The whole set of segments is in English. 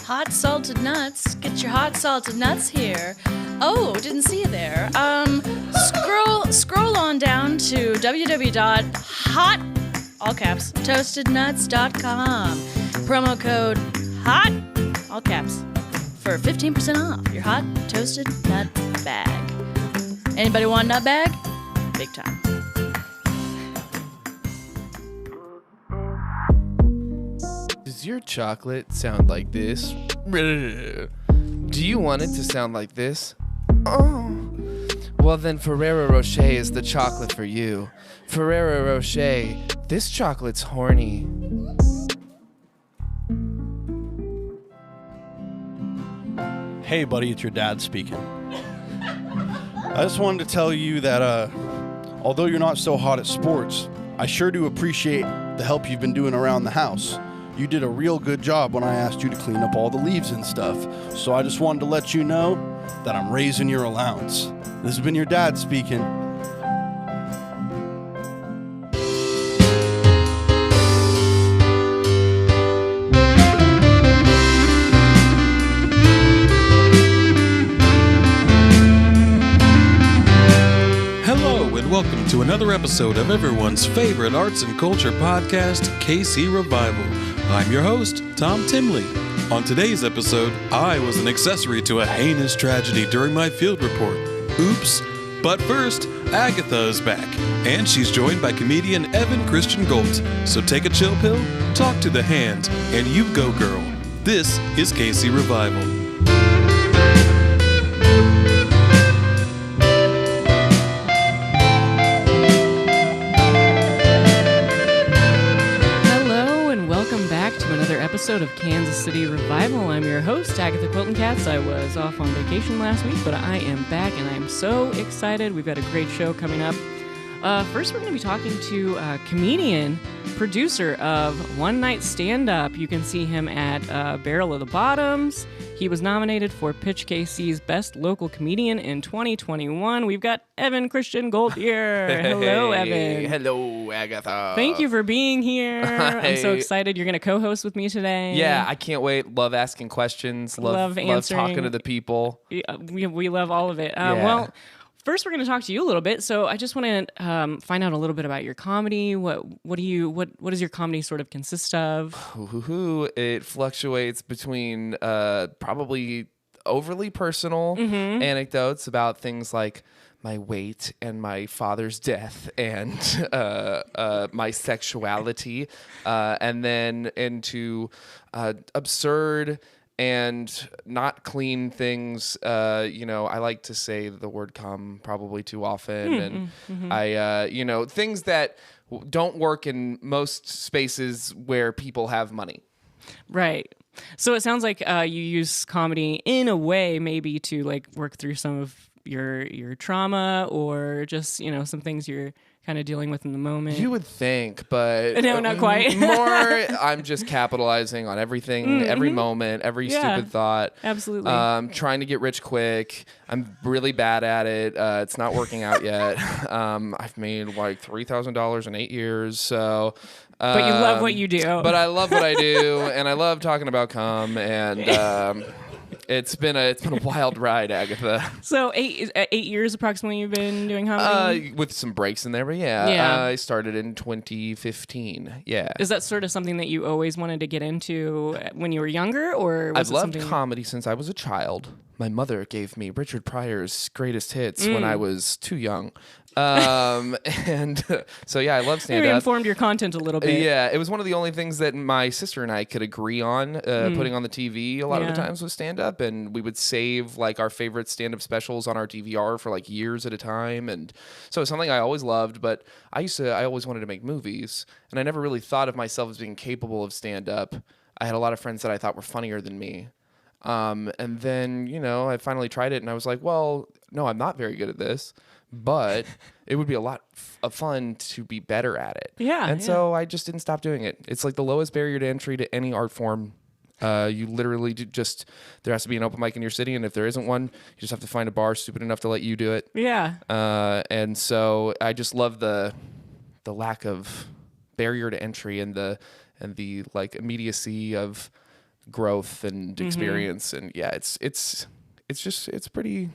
Hot salted nuts. Get your hot salted nuts here. Oh, didn't see you there. Scroll on down to www.hot.toastednuts.com. Promo code HOT, all caps, for 15% off your hot toasted nut bag. Anybody want a nut bag? Big time. Does your chocolate sound like this? Do you want it to sound like this? Oh. Well, then Ferrero Rocher is the chocolate for you. Ferrero Rocher, this chocolate's horny. Hey, buddy, it's your dad speaking. I just wanted to tell you that although you're not so hot at sports, I sure do appreciate the help you've been doing around the house. You did a real good job when I asked you to clean up all the leaves and stuff. So I just wanted to let you know that I'm raising your allowance. This has been your dad speaking. Welcome to another episode of everyone's favorite arts and culture podcast, KC Revival. I'm your host, Tom Timley. On today's episode, I was an accessory to a heinous tragedy during my field report. Oops. But first, Agatha is back, and she's joined by comedian Evan Christian Goldt. So take a chill pill, talk to the hand, and you go, girl. This is KC Revival. Episode of Kansas City Revival. I'm your host, Agatha Quilton-Katz. I was off on vacation last week, but I am back and I'm so excited. We've got a great show coming up. First, we're going to be talking to a comedian, producer of One Night Stand-Up. You can see him at Barrel of the Bottoms. He was nominated for Pitch KC's Best Local Comedian in 2021. We've got Evan Christian Goldt here. Hello, Evan. Hello, Agatha. Thank you for being here. I'm so excited. You're going to co-host with me today. Yeah, I can't wait. Love asking questions. Love answering. Love talking to the people. We love all of it. Well, first we're going to talk to you a little bit. So I just want to find out a little bit about your comedy. What does your comedy sort of consist of? It fluctuates between probably overly personal anecdotes about things like my weight and my father's death and my sexuality, and then into absurd and not clean things. I like to say the word "cum" probably too often, and I things that don't work in most spaces where people have money. Right. So it sounds like you use comedy in a way maybe to like work through some of your trauma or just, some things you're kind of dealing with in the moment. You would think, but no, not quite. More, I'm just capitalizing on everythve every moment, every stupid thought. Absolutely. Trying to get rich quick. I'm really bad at it. It's not working out yet. I've made like $3,000 in 8 years, so. But you love what you do. But I love what I do, and I love talking about cum, and it's been a wild ride, Agatha. So 8 years approximately you've been doing comedy? With some breaks in there, but yeah. I started in 2015. Yeah. Is that sort of something that you always wanted to get into when you were younger, or was I've loved comedy since I was a child. My mother gave me Richard Pryor's greatest hits when I was too young. And so yeah, I love stand-up. Maybe informed your content a little bit. Yeah, it was one of the only things that my sister and I could agree on putting on the TV a lot of the times was stand-up, and we would save like our favorite stand-up specials on our DVR for like years at a time, and so it's something I always loved. But I always wanted to make movies, and I never really thought of myself as being capable of stand-up. I had a lot of friends that I thought were funnier than me. And then, I finally tried it and I was like, well, no, I'm not very good at this, but it would be a lot of fun to be better at it. Yeah. And so I just didn't stop doing it. It's like the lowest barrier to entry to any art form. You literally there has to be an open mic in your city. And if there isn't one, you just have to find a bar stupid enough to let you do it. Yeah. And so I just love the lack of barrier to entry and the like immediacy of growth and experience. And yeah, it's pretty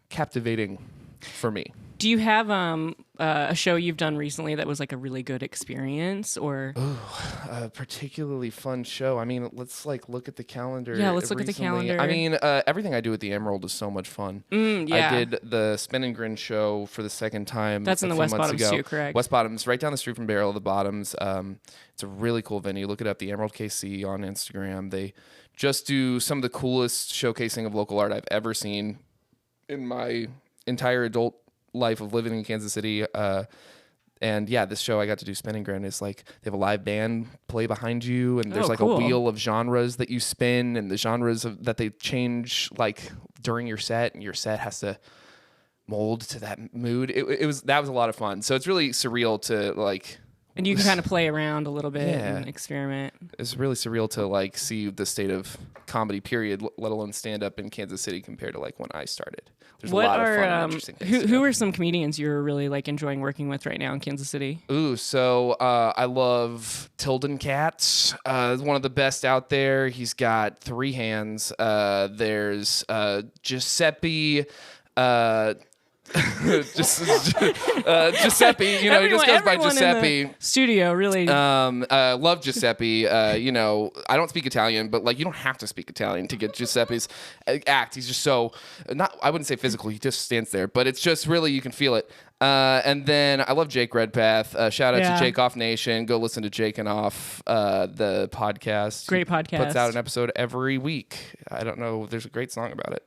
captivating for me. Do you have a show you've done recently that was like a really good experience, or a particularly fun show? I mean, let's like look at the calendar. Yeah, let's look at the calendar. I mean, everything I do at the Emerald is so much fun. Yeah. I did the Spin and Grin show for the second time. That's in the West Bottoms too, correct? West Bottoms, right down the street from Barrel of the Bottoms. It's a really cool venue. Look it up, the Emerald KC on Instagram. They just do some of the coolest showcasing of local art I've ever seen in my entire adult life of living in Kansas City. And yeah, this show I got to do, Spin and Grin, is like they have a live band play behind you, and there's cool. a wheel of genres that you spin, and the genres that they change like during your set, and your set has to mold to that mood. That was a lot of fun. So it's really surreal to like. And you can kind of play around a little bit and experiment. It's really surreal to like see the state of comedy, period, let alone stand up in Kansas City compared to like when I started. There's a lot of fun and interesting things. Who are some comedians you're really like enjoying working with right now in Kansas City? Ooh, so I love Tilden Katz. He's one of the best out there. He's got 3 hands. There's Giuseppe. Giuseppe, he just goes by Giuseppe. In the studio, really. Love Giuseppe. I don't speak Italian, but like you don't have to speak Italian to get Giuseppe's act. He's just so I wouldn't say physical. He just stands there, but it's just really you can feel it. And then I love Jake Redpath. Shout out to Jake Off Nation. Go listen to Jake and Off, the podcast. Great podcast. Puts out an episode every week. I don't know. There's a great song about it.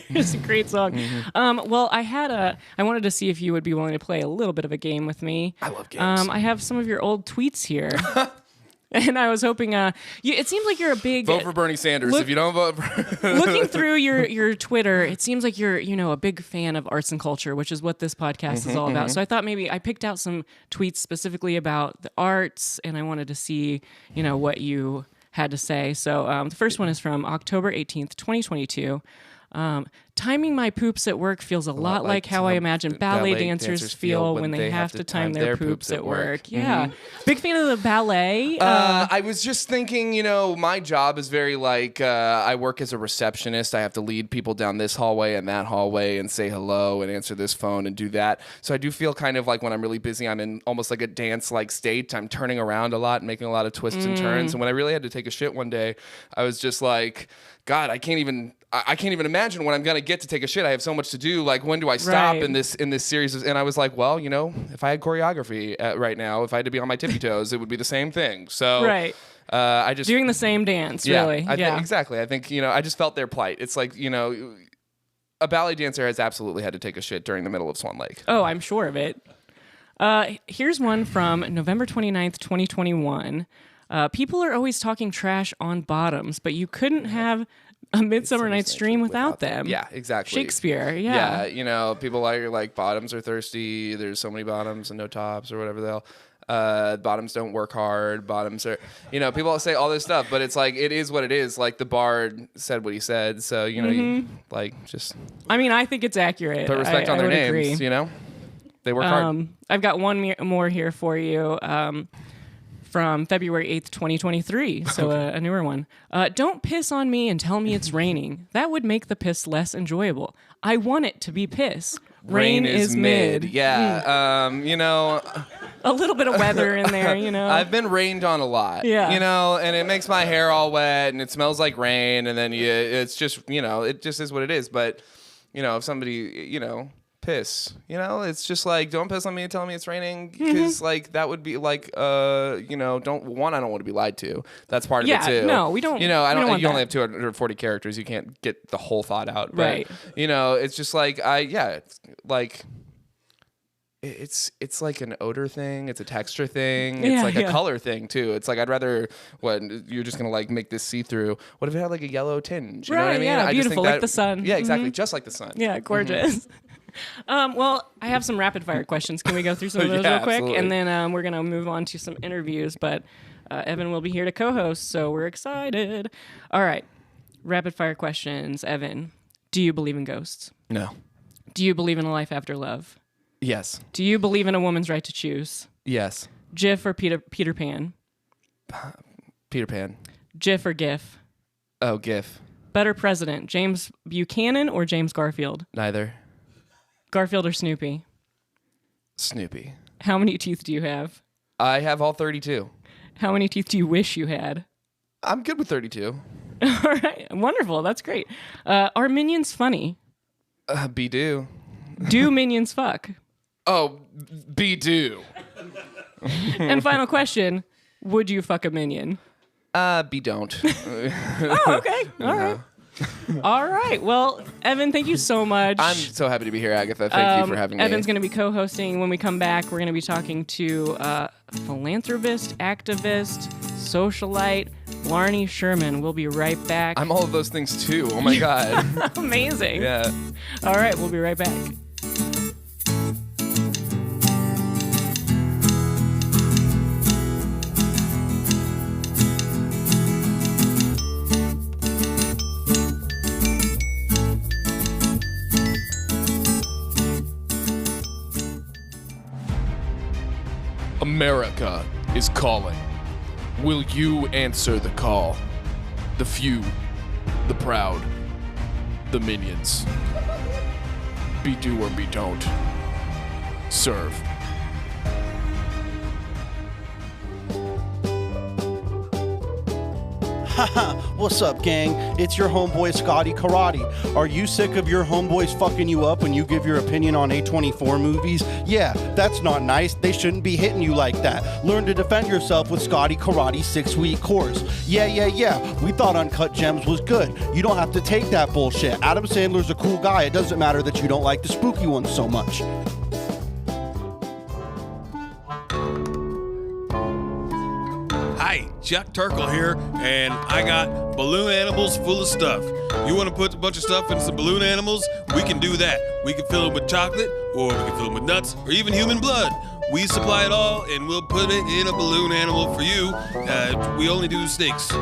It's a great song. Well, I wanted to see if you would be willing to play a little bit of a game with me. I love games. I have some of your old tweets here. And I was hoping, it seems like you're a big... Vote for Bernie Sanders if you don't vote for... Looking through your Twitter, it seems like you're, a big fan of arts and culture, which is what this podcast is all about. So I thought maybe I picked out some tweets specifically about the arts, and I wanted to see, what you had to say. So the first one is from October 18th, 2022. Timing my poops at work feels a lot like how I imagine ballet dancers feel when they have to time their poops at work. Yeah. Big fan of the ballet. I was just thinking, my job is very like, I work as a receptionist. I have to lead people down this hallway and that hallway and say hello and answer this phone and do that. So I do feel kind of like when I'm really busy, I'm in almost like a dance-like state. I'm turning around a lot and making a lot of twists and turns. And when I really had to take a shit one day, I was just like, God, I can't even imagine when I'm gonna get to take a shit. I have so much to do. Like, when do I stop in this series? And I was like, well, if I had choreography right now, if I had to be on my tippy toes, it would be the same thing. So I just doing the same dance. Really, exactly. I think I just felt their plight. It's like a ballet dancer has absolutely had to take a shit during the middle of Swan Lake. Oh, I'm sure of it. Here's one from November 29th, 2021. People are always talking trash on bottoms, but you couldn't have A Midsummer Night's Dream without them. Yeah, exactly. Shakespeare, yeah. Yeah, people are like, bottoms are thirsty, there's so many bottoms and no tops or whatever the hell. Bottoms don't work hard, bottoms are, people say all this stuff, but it's like, it is what it is. Like the bard said what he said, so, you like, just... I mean, I think it's accurate. Put respect on their names, agree. They work hard. I've got one more here for you. From February 8th, 2023, so a newer one. Don't piss on me and tell me it's raining. That would make the piss less enjoyable. I want it to be piss. Rain is mid. Yeah, a little bit of weather in there, I've been rained on a lot, and it makes my hair all wet and it smells like rain, and then it's just, it just is what it is. But, if somebody, piss, it's just like, don't piss on me and tell me it's raining, because like that would be like I don't want to be lied to. That's part of it too. No, we don't. You only have 240 characters. You can't get the whole thought out. But, right. It's just like it's like an odor thing. It's a texture thing. It's like a color thing too. It's like, I'd rather, you're just gonna like make this see through. What if it had like a yellow tinge? You know what I mean? Yeah, I beautiful, just think like the sun. Yeah, exactly, just like the sun. Yeah, gorgeous. Well, I have some rapid fire questions. Can we go through some of those real quick? Absolutely. And then we're going to move on to some interviews, but Evan will be here to co-host, so we're excited. All right. Rapid fire questions. Evan, do you believe in ghosts? No. Do you believe in a life after love? Yes. Do you believe in a woman's right to choose? Yes. Jif or Peter Pan? Peter Pan. Jif or GIF? Oh, GIF. Better president, James Buchanan or James Garfield? Neither. Garfield or Snoopy? Snoopy. How many teeth do you have? I have all 32. How many teeth do you wish you had? I'm good with 32. All right, wonderful. That's great. Are minions funny? Be do. Do minions fuck? Oh, be do. And final question, would you fuck a minion? Be don't. Oh, okay. All right. All right. Well, Evan, thank you so much. I'm so happy to be here, Agatha. Thank you for having me. Evan's going to be co-hosting. When we come back, we're going to be talking to philanthropist, activist, socialite, Blarney Sherman. We'll be right back. I'm all of those things too. Oh my God. Amazing. Yeah. All right. We'll be right back. America is calling. Will you answer the call? The few, the proud, the minions. Be do or be don't. Serve. What's up, gang? It's your homeboy Scotty Karate. Are you sick of your homeboys fucking you up when you give your opinion on A24 movies? Yeah, that's not nice. They shouldn't be hitting you like that. Learn to defend yourself with Scotty Karate's 6-week course. Yeah. We thought Uncut Gems was good. You don't have to take that bullshit. Adam Sandler's a cool guy. It doesn't matter that you don't like the spooky ones so much. Hi, Chuck Turkle here, and I got balloon animals full of stuff. You want to put a bunch of stuff in some balloon animals? We can do that. We can fill them with chocolate, or we can fill them with nuts, or even human blood. We supply it all, and we'll put it in a balloon animal for you. We only do snakes.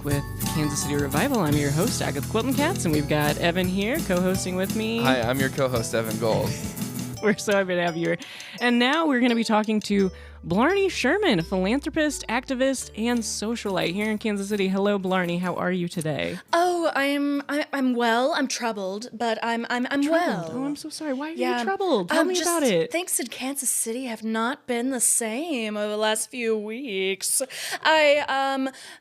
With Kansas City Revival. I'm your host, Agatha Quilton Katz, and we've got Evan here co-hosting with me. Hi, I'm your co-host, Evan Goldt. We're so happy to have you here. And now we're going to be talking to Blarney Sherman, philanthropist, activist, and socialite here in Kansas City. Hello, Blarney. How are you today? Oh, I'm well. I'm troubled, but I'm well. Oh, I'm so sorry. Why are you troubled? Tell me about it. Things in Kansas City have not been the same over the last few weeks.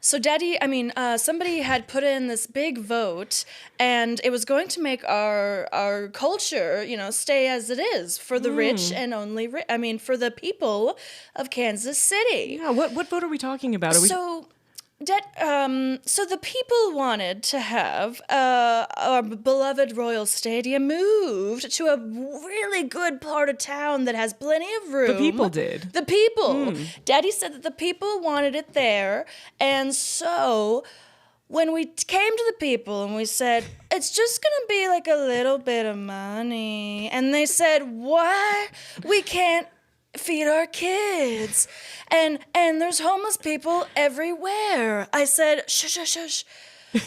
Somebody had put in this big vote, and it was going to make our culture, stay as it is for the rich and only for the people of Kansas City. Yeah, what vote are we talking about? So the people wanted to have our beloved Royal Stadium moved to a really good part of town that has plenty of room. The people did. The people. Daddy said that the people wanted it there, and so when we came to the people and we said, it's just going to be like a little bit of money, and they said, what? We can't feed our kids, and there's homeless people everywhere. I said, shush.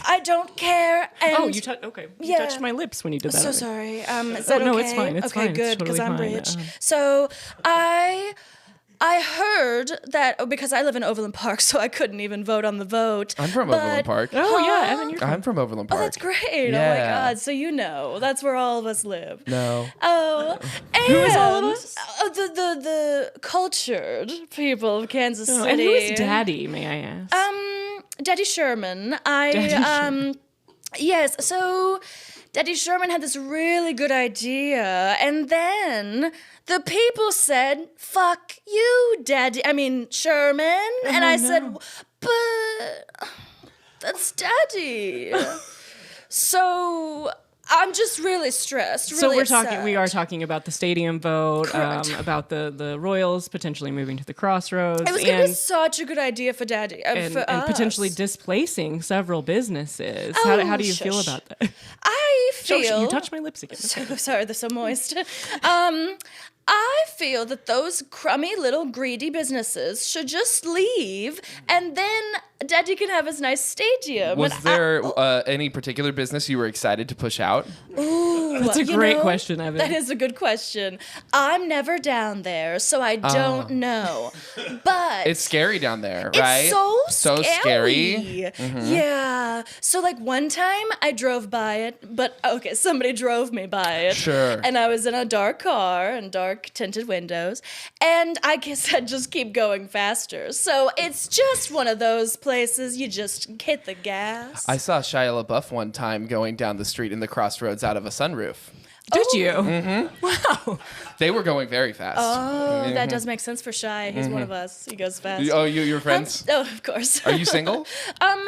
I don't care. And you touched my lips when you did that. So sorry. Is that okay? No, it's fine. It's okay, fine. good, because totally I'm fine. rich. So I heard that, because I live in Overland Park, so I couldn't even vote on the vote. I'm from Overland Park. Oh, yeah, Evan, you're I'm from Overland Park. Oh, that's great. Yeah. Oh, my God. So that's where all of us live. No. Oh, and who is all of us? The cultured people of Kansas City. And who is Daddy, may I ask? Daddy Sherman. Yes, so Daddy Sherman had this really good idea, and then the people said, fuck you, Sherman. And I said, but that's Daddy. So I'm just really stressed. Really So we upset. are talking about the stadium vote, Correct. about the Royals potentially moving to the Crossroads. It was going to be such a good idea for Daddy and for and us. potentially displacing several businesses. How do you feel shush. about that? I feel. You touched my lips again. So sorry, they're so moist. I feel that those crummy little greedy businesses should just leave, and then Daddy can have his nice stadium. Was And there any particular business you were excited to push out? Ooh, That's a you great know, question, Evan. That is a good question. I'm never down there, so I don't know. But It's scary down there, it's right? so scary. Yeah. So like one time I drove by it, but okay, somebody drove me by it. Sure. And I was in a dark car and dark tinted windows, and I guess I'd just keep going faster. So it's just one of those places you just hit the gas. I saw Shia LaBeouf one time going down the street in the Crossroads out of a sunroof. Did you? Wow. They were going very fast. Oh, that does make sense for Shy. He's one of us. He goes fast. Oh, you're friends? Oh, of course. Are you single?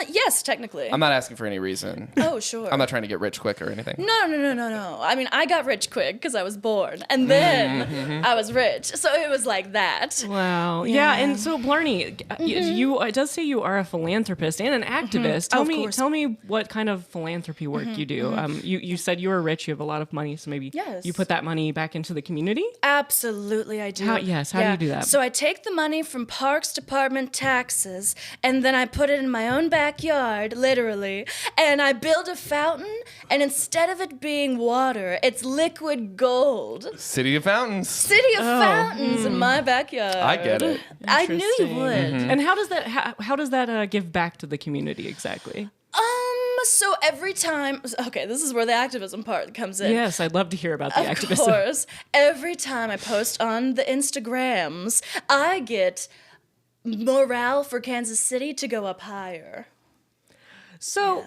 Yes, technically. I'm not asking for any reason. Oh, sure. I'm not trying to get rich quick or anything. No. I mean, I got rich quick because I was born, and then I was rich. So it was like that. Wow. Yeah. And so Blarney, you it does say you are a philanthropist and an activist. Tell me what kind of philanthropy work you do. You said you were rich. You have a lot of money, so maybe Yes. you put that money back into the community. Absolutely, I do. How do you do that? So I take the money from Parks Department taxes, and then I put it in my own backyard, literally, and I build a fountain, and instead of it being water, it's liquid gold. City of Fountains. City of fountains in my backyard. I get it. I knew you Interesting. would. And how does that give back to the community exactly? So every time, okay, this is where the activism part comes in. Yes, I'd love to hear about the Of activism. course, every time I post on the Instagrams, I get morale for Kansas City to go up higher. So,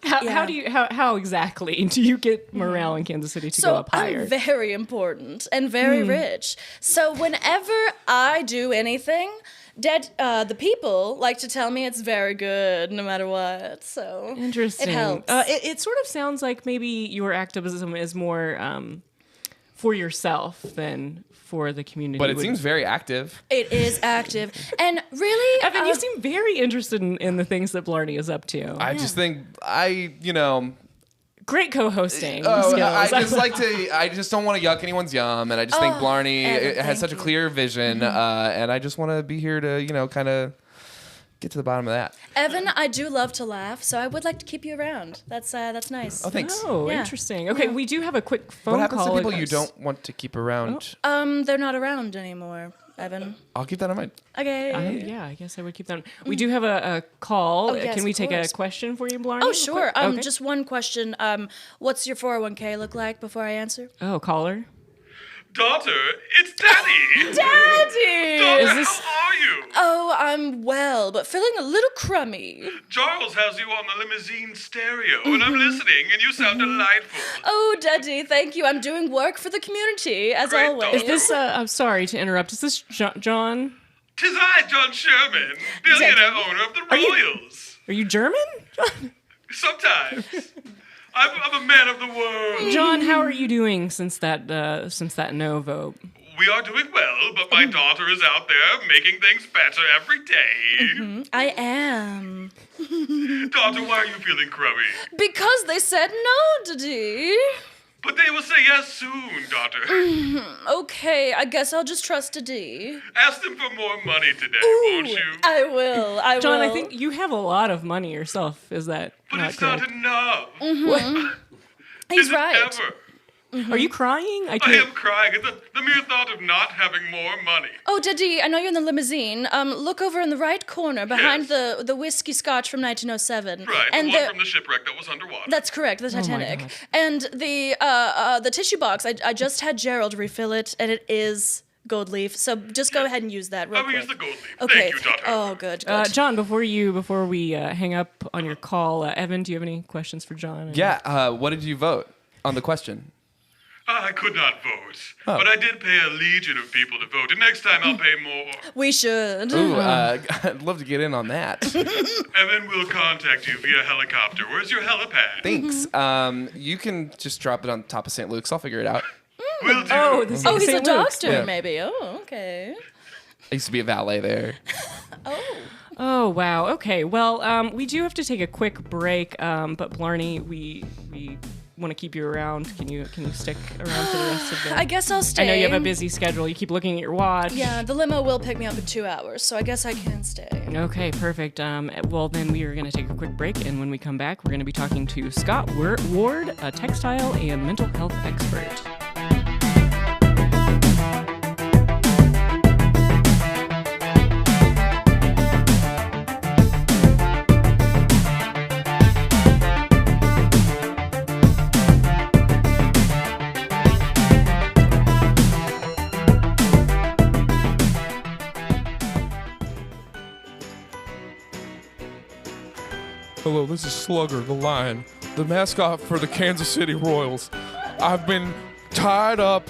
how exactly do you get morale in Kansas City to go up higher? I'm very important and very rich. So whenever I do anything, the people like to tell me it's very good no matter what. So Interesting. It helps. It sort of sounds like maybe your activism is more for yourself than for the community. But it seems very active. It is active. And really, Evan, you seem very interested in the things that Blarney is up to. I just think Great co-hosting Oh, skills. I just don't want to yuck anyone's yum, and I just think Blarney Evan, has such a thank you. clear vision, and I just want to be here to, kind of get to the bottom of that. Evan, I do love to laugh, so I would like to keep you around. That's nice. Oh, thanks. Oh, Yeah. interesting. Okay, we do have a quick phone What happens call. to people you don't want to keep around? They're not around anymore, Evan. I'll keep that in mind. Okay. Yeah, I guess I would keep that. We do have a call. Oh, yes, Can we of take course. a question for you, Blarney? Oh, real sure. quick? Okay. Just one question. What's your 401k look like before I answer? Oh, caller. Daughter, it's Daddy! Daddy! Daughter, this- how are you? Oh, I'm well, but feeling a little crummy. Charles has you on the limousine stereo, and I'm listening, and you sound delightful. Oh, Daddy, thank you. I'm doing work for the community, as Great, always. Is this? I'm sorry to interrupt. Is this John? 'Tis I, John Sherman, billionaire owner of the Royals. Are you German? Sometimes. I'm a man of the world. John, how are you doing since that no vote? We are doing well, but my daughter is out there making things better every day. I am. Daughter, why are you feeling crummy? Because they said no, Daddy. But they will say yes soon, daughter. Okay, I guess I'll just trust Daddy. Ask them for more money today, won't you? I will. John, will. I think you have a lot of money yourself. Is that But not it's correct? not enough. He's Is it right. ever? Are you crying? I I can't. am crying at the mere thought of not having more money. Oh, Daddy, I know you're in the limousine. Look over in the right corner behind the whiskey scotch from 1907. Right, and the one from the shipwreck that was underwater. That's correct, the Titanic. And the tissue box, I just had Gerald refill it, and it is gold leaf. So just go ahead and use that real I will quick. use the gold leaf. Okay. Thank you, daughter. Oh, good. John, before we hang up on your call, Evan, do you have any questions for John? Yeah. What did you vote on the question? I could not vote, but I did pay a legion of people to vote, and next time I'll pay more. We should. Ooh, I'd love to get in on that. And then we'll contact you via helicopter. Where's your helipad? Thanks. You can just drop it on top of St. Luke's. I'll figure it out. Will do. Oh, the Oh, he's St. a Luke's. doctor, Yeah. maybe. Oh, okay. I used to be a valet there. Oh, wow. Okay. Well, we do have to take a quick break, but Blarney, we want to keep you around. Can you stick around for the rest of the... I guess I'll stay. I know you have a busy schedule. You keep looking at your watch. Yeah, the limo will pick me up in 2 hours, so I guess I can stay. Okay, perfect. Well, then we are going to take a quick break, and when we come back, we're going to be talking to Scott Ward, a textile and mental health expert. Hello, this is Slugger, the lion, the mascot for the Kansas City Royals. I've been tied up,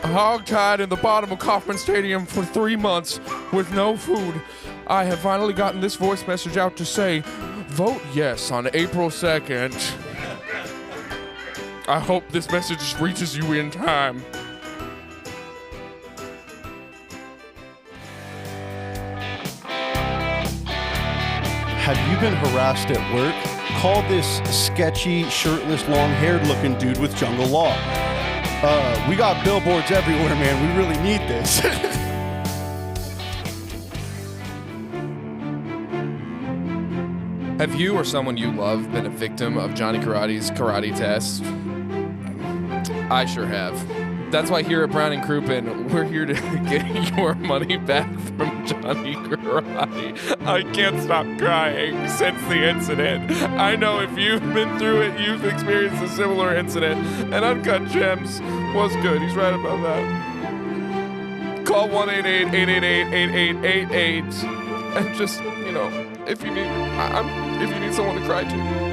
hog-tied in the bottom of Kauffman Stadium for 3 months with no food. I have finally gotten this voice message out to say, vote yes on April 2nd. I hope this message reaches you in time. Have you been harassed at work? Call this sketchy, shirtless, long-haired looking dude with jungle law. We got billboards everywhere, man. We really need this. Have you or someone you love been a victim of Johnny Karate's karate test? I sure have. That's why here at Brown and Crouppen, we're here to get your money back from Johnny Karate. I can't stop crying since the incident. I know if you've been through it, you've experienced a similar incident. And Uncut Gems was good. He's right about that. Call 1-888-888-8888 and just, if you need someone to cry to.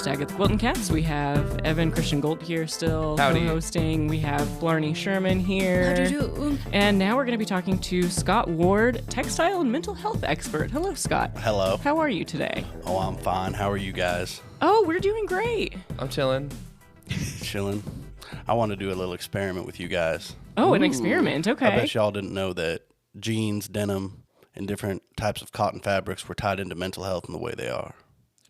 Agatha Quilton Cats. We have Evan Christian Goldt here still co-hosting. We have Blarney Sherman here. How do you do? And now we're going to be talking to Scott Ward, textile and mental health expert. Hello, Scott. Hello. How are you today? Oh, I'm fine. How are you guys? Oh, we're doing great. I'm chilling. Chilling. I want to do a little experiment with you guys. Oh, an experiment. Okay. I bet y'all didn't know that jeans, denim, and different types of cotton fabrics were tied into mental health in the way they are.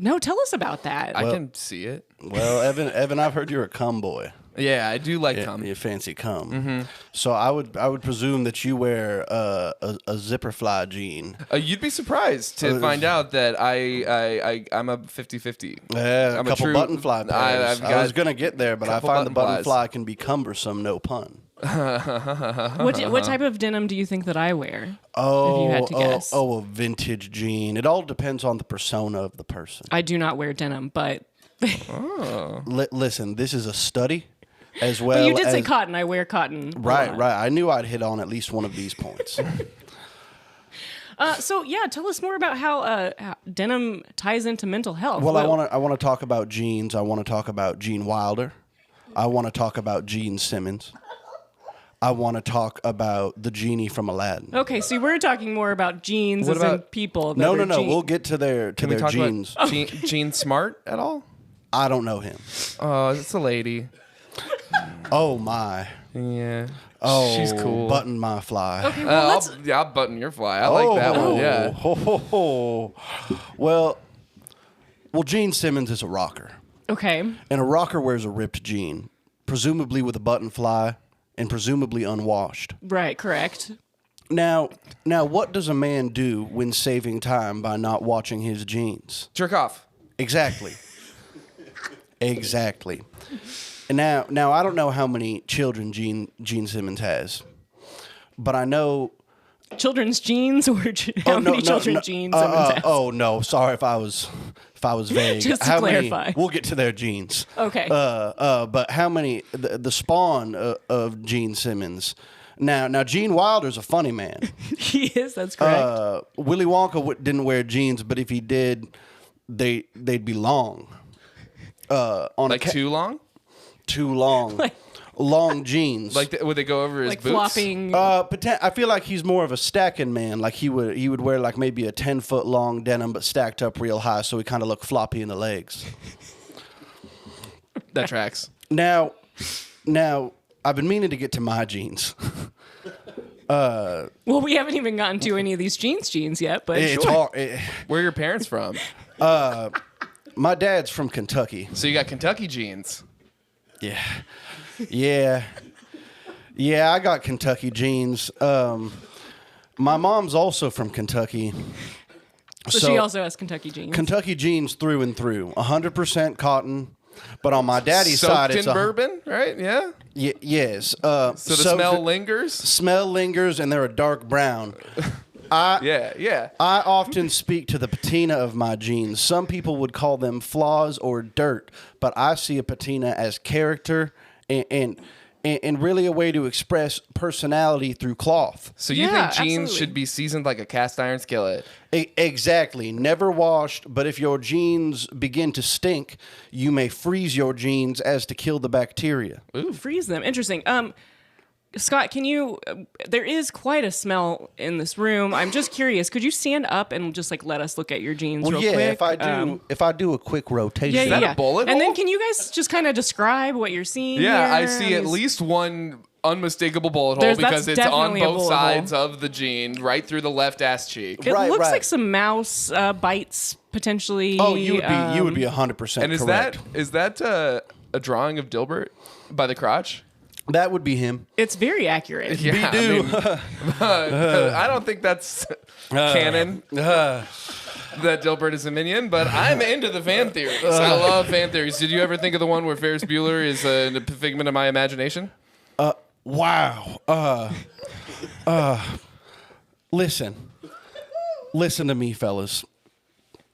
No, tell us about that. I can see it. Well, Evan, I've heard you're a cum boy. Yeah, I do like cum. You fancy cum. Mm-hmm. So I would presume that you wear a zipper fly jean. You'd be surprised to find out that I'm a 50-50. Yeah, I'm a couple button fly pairs. I've I was gonna get there, but I find the button fly can be cumbersome. No pun. What type of denim do you think that I wear? Oh, if you had to guess. A vintage jean. It all depends on the persona of the person. I do not wear denim, but Listen, this is a study, as well. But you did as, say cotton. I wear cotton. Right. I knew I'd hit on at least one of these points. So yeah, tell us more about how denim ties into mental health. Well, I want to talk about jeans. I want to talk about Gene Wilder. I want to talk about Gene Simmons. I want to talk about the genie from Aladdin. Okay, so we're talking more about jeans in people. No. We'll get to their jeans. About Gene Smart at all? I don't know him. Oh, it's a lady. Oh my. Yeah. Oh, she's cool. Button my fly. Okay, well, I'll button your fly. I like that one. Yeah. Well, Gene Simmons is a rocker. Okay. And a rocker wears a ripped jean, presumably with a button fly and presumably unwashed. Right, correct. Now, what does a man do when saving time by not watching his jeans? Jerk off. Exactly. Now I don't know how many children Gene Simmons has, but I know Children's genes or how many children genes Simmons has? Oh no, sorry if I was vague. Just to clarify. We'll get to their genes. Okay. But how many the spawn of Gene Simmons? Now Gene Wilder's a funny man. He is. That's correct. Willy Wonka didn't wear jeans, but if he did, they'd be long. Too long? Too long. Long jeans. Would they go over his like boots? flopping. I feel like he's more of a stacking man. Like he would wear like maybe a 10-foot long denim, but stacked up real high, so he kind of look floppy in the legs. That tracks. Now, I've been meaning to get to my jeans. Well, we haven't even gotten to any of these jeans yet, but It's sure. hard. Where are your parents from? My dad's from Kentucky. So you got Kentucky jeans. Yeah. I got Kentucky jeans. My mom's also from Kentucky. So she also has Kentucky jeans. Kentucky jeans through and through. 100% cotton. But on my daddy's side, Soaked it's in bourbon, right? Yeah. Yes. So the smell lingers. Smell lingers, and they're a dark brown. Yeah. I often speak to the patina of my jeans. Some people would call them flaws or dirt, but I see a patina as character and really a way to express personality through cloth. So you Yeah, think jeans absolutely. should be seasoned like a cast iron skillet? Exactly. Never washed, but if your jeans begin to stink, you may freeze your jeans as to kill the bacteria. Freeze them. Interesting. Scott, can you? There is quite a smell in this room. I'm just curious. Could you stand up and just like let us look at your jeans real quick? if I do a quick rotation. Yeah, Is that yeah. a bullet And then hole? can you guys just kind of describe what you're seeing? Yeah, here? I see at least one unmistakable bullet hole That's because it's on definitely a both bullet sides hole. of the jean, right through the left ass cheek. It Right, looks right. like some mouse bites potentially. Oh, you would be 100% And correct. is that a drawing of Dilbert by the crotch? That would be him. It's very accurate. Yeah, I mean, I don't think that's canon. That Dilbert is a minion, but I'm into the fan theories. I love fan theories. Did you ever think of the one where Ferris Bueller is a figment of my imagination? Wow. Listen to me, fellas.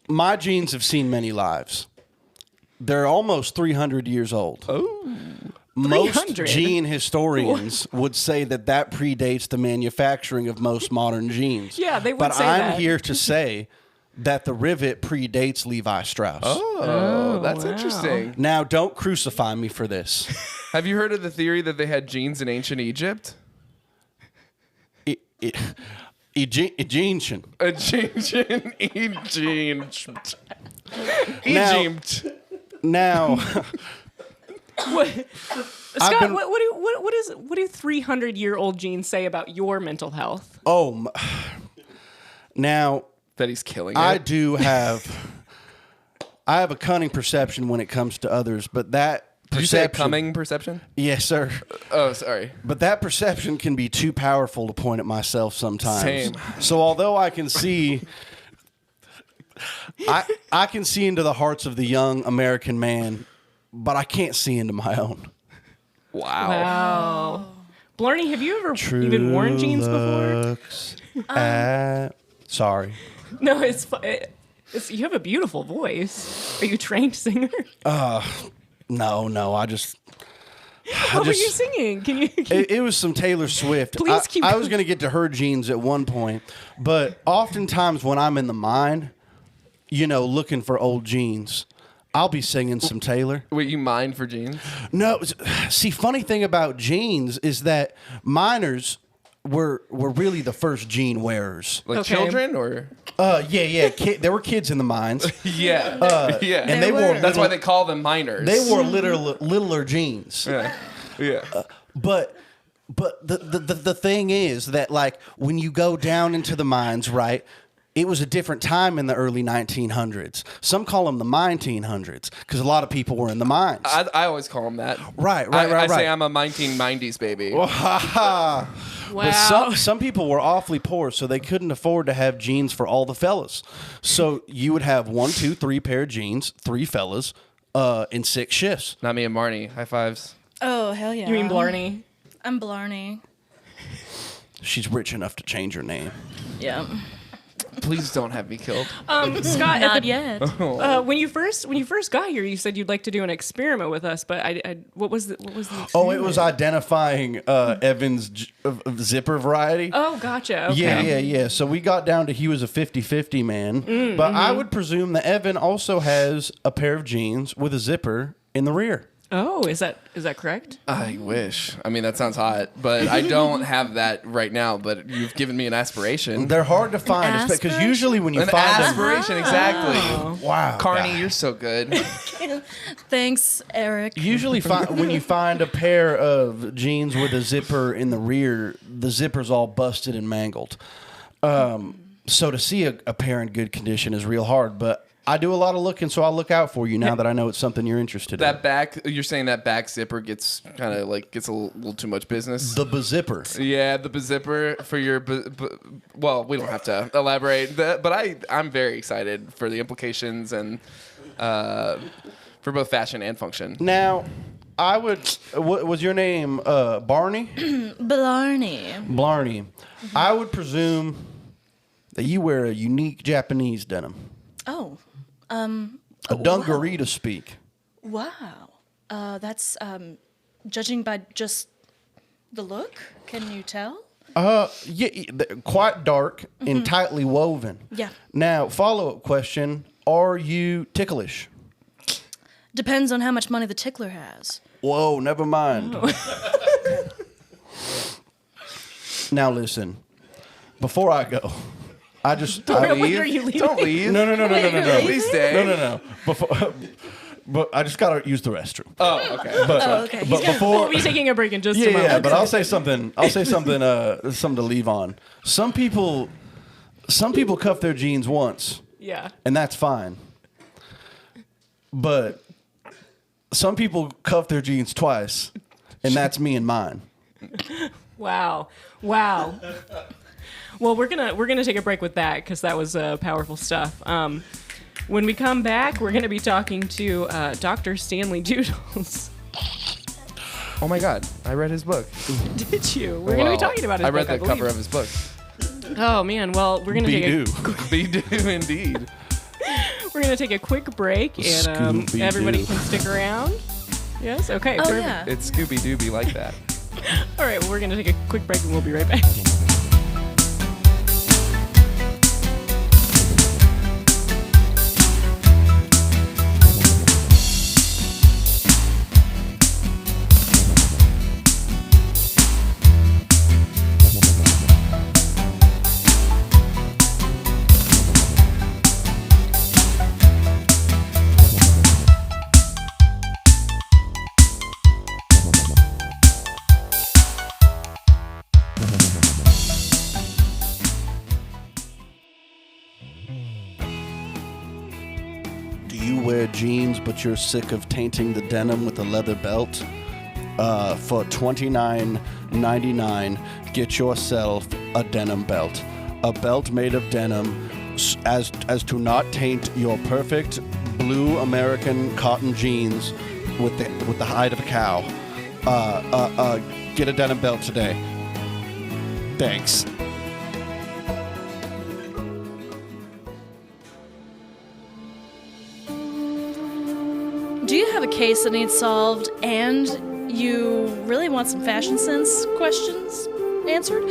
My jeans have seen many lives. They're almost 300 years old. Oh. Most 300? jean historians would say that predates the manufacturing of most modern jeans. Yeah, they would but say I'm that. here to say that the rivet predates Levi Strauss. Oh, that's wow. interesting. Now, don't crucify me for this. Have you heard of the theory that they had jeans in ancient Egypt? Egyptian. Egypt. Now, Scott, been- what do 300-year-old jeans say about your mental health? now That he's killing it. I have a cunning perception when it comes to others, but that Did you say perception, coming perception? yes, sir. Oh, sorry. But that perception can be too powerful to point at myself sometimes. Same. So although I can see, I can see into the hearts of the young American man, but I can't see into my own. Wow. Blarney, have you ever even worn jeans before? Sorry. No, it's you have a beautiful voice. Are you a trained singer? No, I just. What were you singing? Can you? It was some Taylor Swift. Please keep I was going. going to get to her jeans at one point, but oftentimes when I'm in the mine, looking for old jeans, I'll be singing some Taylor. Wait, you mined for jeans? No, see, funny thing about jeans is that miners were really the first jean wearers. Like Okay. children or? Yeah. There were kids in the mines, Yeah. yeah. and they wore. That's why they call them miners. they wore littler jeans. Yeah. But the thing is that, like, when you go down into the mines, right, it was a different time in the early 1900s. Some call them the 1900s because a lot of people were in the mines. I always call them that. Right. I say I'm a 1990s baby. Wow. But some people were awfully poor, so they couldn't afford to have jeans for all the fellas. So you would have 1, 2, 3 pair of jeans, 3 fellas, in 6 shifts. Not me and Marnie. High fives. Oh, hell yeah. You mean Blarney? I'm Blarney. She's rich enough to change her name. Yeah. Please don't have me killed. Scott, Not yet. when you first got here, you said you'd like to do an experiment with us, but what was the experiment? Oh, it was identifying Evan's zipper variety. Oh, gotcha. Okay. Yeah. So we got down to he was a 50-50 man. But I would presume that Evan also has a pair of jeans with a zipper in the rear. Oh, is that correct? I wish. I mean, that sounds hot, but I don't have that right now. But you've given me an aspiration. They're hard to find because usually when you An find them, aspiration, exactly. wow, Carney, you're so good. Thanks, Eric. Usually, when you find a pair of jeans with a zipper in the rear, the zipper's all busted and mangled. So to see a pair in good condition is real hard. But I do a lot of looking, so I'll look out for you now that I know it's something you're interested in. That back, you're saying that back zipper gets kind of like gets a little too much business. The zipper. Yeah, the zipper for your. Well, we don't have to elaborate, but I'm very excited for the implications and for both fashion and function. Now, I would. What was your name? Barney? Blarney. Blarney. I would presume that you wear a unique Japanese denim. Oh. A dungaree to speak. Wow. That's judging by just the look. Can you tell? Yeah, quite dark and tightly woven. Yeah. Now, follow-up question: are you ticklish? Depends on how much money the tickler has. Whoa, never mind. Now listen. Before I go, I just Are you leaving? Don't leave. no. Please stay. No. Before, but I just gotta use the restroom. Oh, okay. Okay. But before, We'll be taking a break in just a moment. yeah. But I'll say something. Something to leave on. Some people cuff their jeans once, Yeah. and that's fine. But some people cuff their jeans twice, and that's me and mine. Wow. Well, we're gonna take a break with that because that was powerful stuff. When we come back, we're gonna be talking to Dr. Stanley Doodles. Oh my God, I read his book. Did you? We're gonna be talking about his I book. read the cover of his book. Oh man. Well, we're gonna Be-do. They do indeed. We're gonna take a quick break, and Scooby-Doo. everybody can stick around. Yes. Okay. Oh, perfect. yeah. It's Scooby Dooby like that. All right. Well, we're gonna take a quick break, and we'll be right back. Do you wear jeans but you're sick of tainting the denim with a leather belt? For $29.99, get yourself a denim belt. A belt made of denim as to not taint your perfect blue American cotton jeans with the hide of a cow. Get a denim belt today. Thanks. Do you have a case that needs solved and you really want some fashion sense questions answered?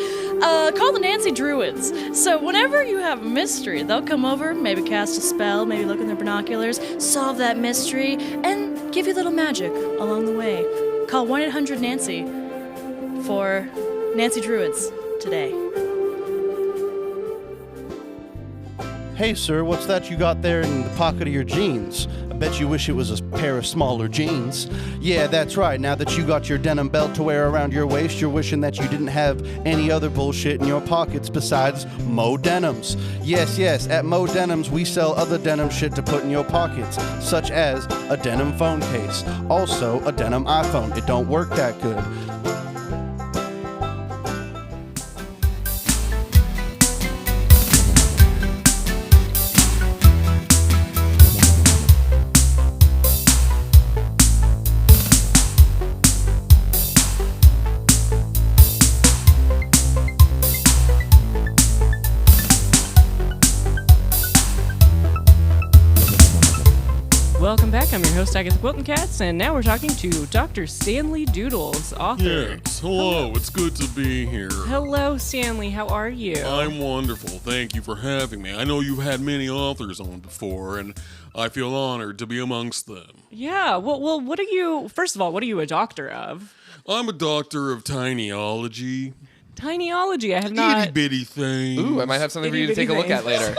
Call the Nancy Druids. So whenever you have a mystery, they'll come over, maybe cast a spell, maybe look in their binoculars, solve that mystery, and give you a little magic along the way. Call 1-800-NANCY for Nancy Druids today. Hey, sir, what's that you got there in the pocket of your jeans? I bet you wish it was a pair of smaller jeans. Yeah, that's right. Now that you got your denim belt to wear around your waist, you're wishing that you didn't have any other bullshit in your pockets besides Mo Denims. Yes, at Mo Denims, we sell other denim shit to put in your pockets, such as a denim phone case. Also, a denim iPhone. It don't work that good. Welcome back. I'm your host, Agatha Quilton Katz, and now we're talking to Dr. Stanley Doodles, author. Yes, hello. It's good to be here. Hello, Stanley. How are you? I'm wonderful. Thank you for having me. I know you've had many authors on before, and I feel honored to be amongst them. Yeah. Well, what are you? First of all, what are you a doctor of? I'm a doctor of tinyology. Tinyology. I have not. Itty bitty things. Ooh, I might have something for you to take a look at later.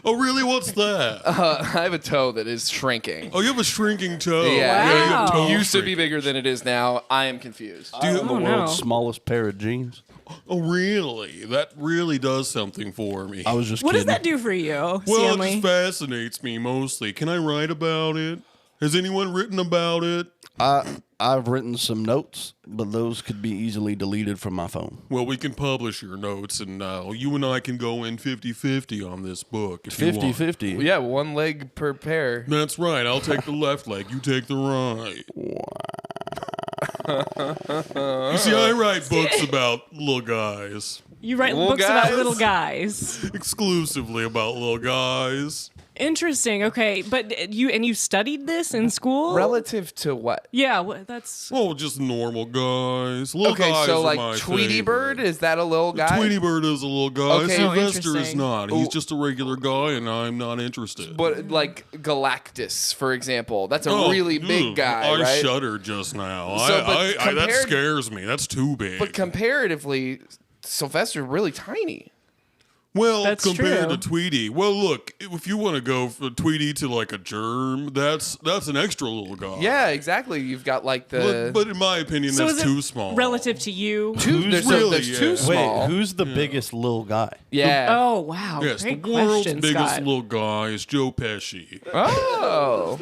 Oh, really? What's that? I have a toe that is shrinking. Oh, you have a shrinking toe. Yeah, Wow. you have toe it used to be shrinking. bigger than it is now. I am confused. I own the Oh, world's no. smallest pair of jeans. Oh, really? That really does something for me. I was just What does kidding. that do for you, Well, Stanley? it just fascinates me mostly. Can I write about it? Has anyone written about it? I've written some notes, but those could be easily deleted from my phone. Well, we can publish your notes, and you and I can go in 50-50 on this book. If you want. 50-50. Yeah, one leg per pair. That's right. I'll take the left leg. You take the right. You see, I write books about little guys. You write Little books about guys? little guys. Exclusively about little guys. Interesting. Okay, but you studied this in school? Relative to what? Yeah. That's. Oh, just normal guys. Little Okay, guys so are like my Tweety favorite. Bird, is that a little guy? Tweety Bird is a little guy. Okay. Oh, Sylvester is interesting. not. He's just a regular guy, and I'm not interested. But like Galactus, for example, that's a Oh, really big ugh, guy, I right? shuddered just now. So, but that compared- scares me. That's too big. But comparatively, Sylvester really tiny. Well, That's compared true. to Tweety, well, look, if you want to go from Tweety to like a germ, that's an extra little guy. Yeah, exactly. You've got like the But in my opinion, So that's is it too small. relative to you? there's really, too yeah. small. Wait, who's the biggest little guy? Yeah. Oh wow! Yes, Great the world's question, biggest Scott. little guy is Joe Pesci. Oh.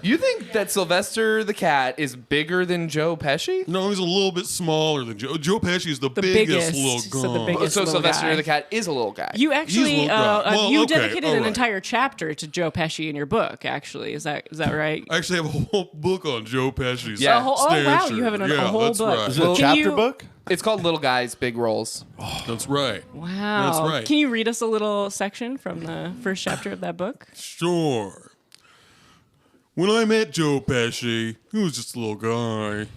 You think that Sylvester the cat is bigger than Joe Pesci? No, he's a little bit smaller than Joe. Joe Pesci is the biggest, biggest little so guy. the biggest. So little Sylvester guy. the cat is a little guy. You He's a actually, little guy. Well, you okay, dedicated all an right. entire chapter to Joe Pesci in your book. Actually, is that right? I actually have a whole book on Joe Pesci's Yeah. Oh wow! stature. You have a Yeah, whole that's book. Right. Is it a Can chapter you- book? It's called Little Guys, Big Roles. That's right. Wow. That's right. Can you read us a little section from the first chapter of that book? Sure. When I met Joe Pesci, he was just a little guy,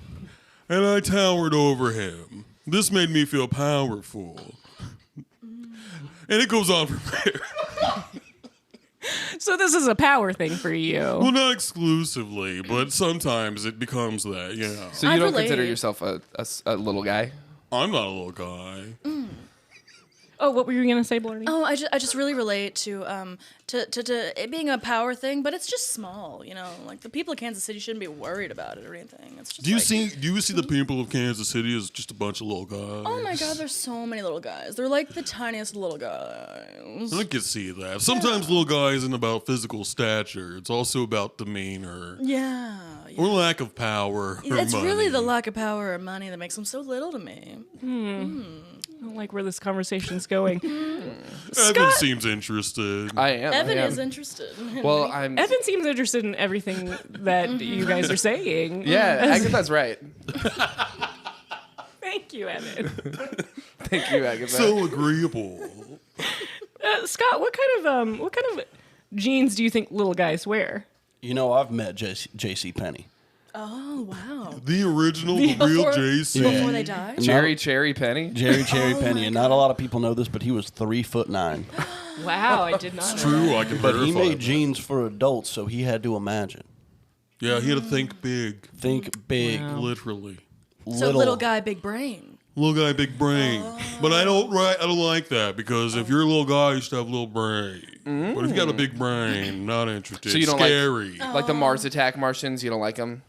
and I towered over him. This made me feel powerful. And it goes on from there. So this is a power thing for you. Well, not exclusively, but sometimes it becomes that, yeah. So you I don't relate. consider yourself a little guy? I'm not a little guy. Oh, what were you gonna say, Blarney? Oh, I just really relate to it being a power thing, but it's just small, you know. Like the people of Kansas City shouldn't be worried about it or anything. It's just Do you like, see the people of Kansas City as just a bunch of little guys? Oh my God, there's so many little guys. They're like the tiniest little guys. I can see that. Sometimes little guy isn't about physical stature. It's also about demeanor Yeah. or lack of power. Or It's really the money. lack of power or money that makes them so little to me. I don't like where this conversation's going. Evan seems interested. I am. Evan I am. is interested. Well, I'm. Evan seems interested in everything that you guys are saying. Yeah, Agatha's right. Thank you, Evan. Thank you, Agatha. So agreeable. Scott, what kind of jeans do you think little guys wear? You know, I've met J.C. Penney. Oh wow. The original, the real Before- JC. Before they died. Jerry Cherry Penny. Jerry Penny, and not a lot of people know this, but he was 3'9". Wow, I did not know. True, I can But verify he made that. jeans for adults, so he had to imagine. Yeah, he had to think big, Think big, Wow. literally. So little guy, big brain. Little guy, big brain. But I don't like that because if you're a little guy, you should have a little brain. But if you got a big brain, not interested. So you don't Scary. like the Mars Attack Martians? You don't like them?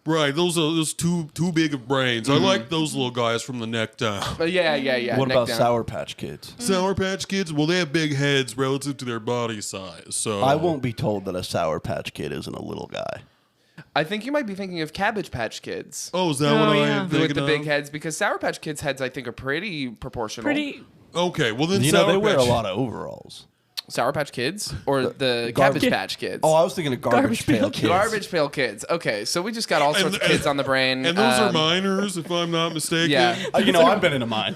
Right, those too big of brains. I like those little guys from the neck down. Yeah. What neck about down. Sour Patch Kids? Sour Patch Kids, well, they have big heads relative to their body size. So I won't be told that a Sour Patch Kid isn't a little guy. I think you might be thinking of Cabbage Patch Kids. Oh, is that Oh, what I yeah. am thinking With the big of? heads, because Sour Patch Kids heads, I think, are pretty proportional. Pretty. Okay, well then You know, Sour they wear a Patch- lot of overalls. Sour Patch Kids or the Garbage- Cabbage Patch Kids? Oh, I was thinking of Garbage Pail Kids. Garbage Pail Kids. Okay, so we just got all sorts of kids on the brain. And those are minors, if I'm not mistaken. Yeah. You know, I've been into mine.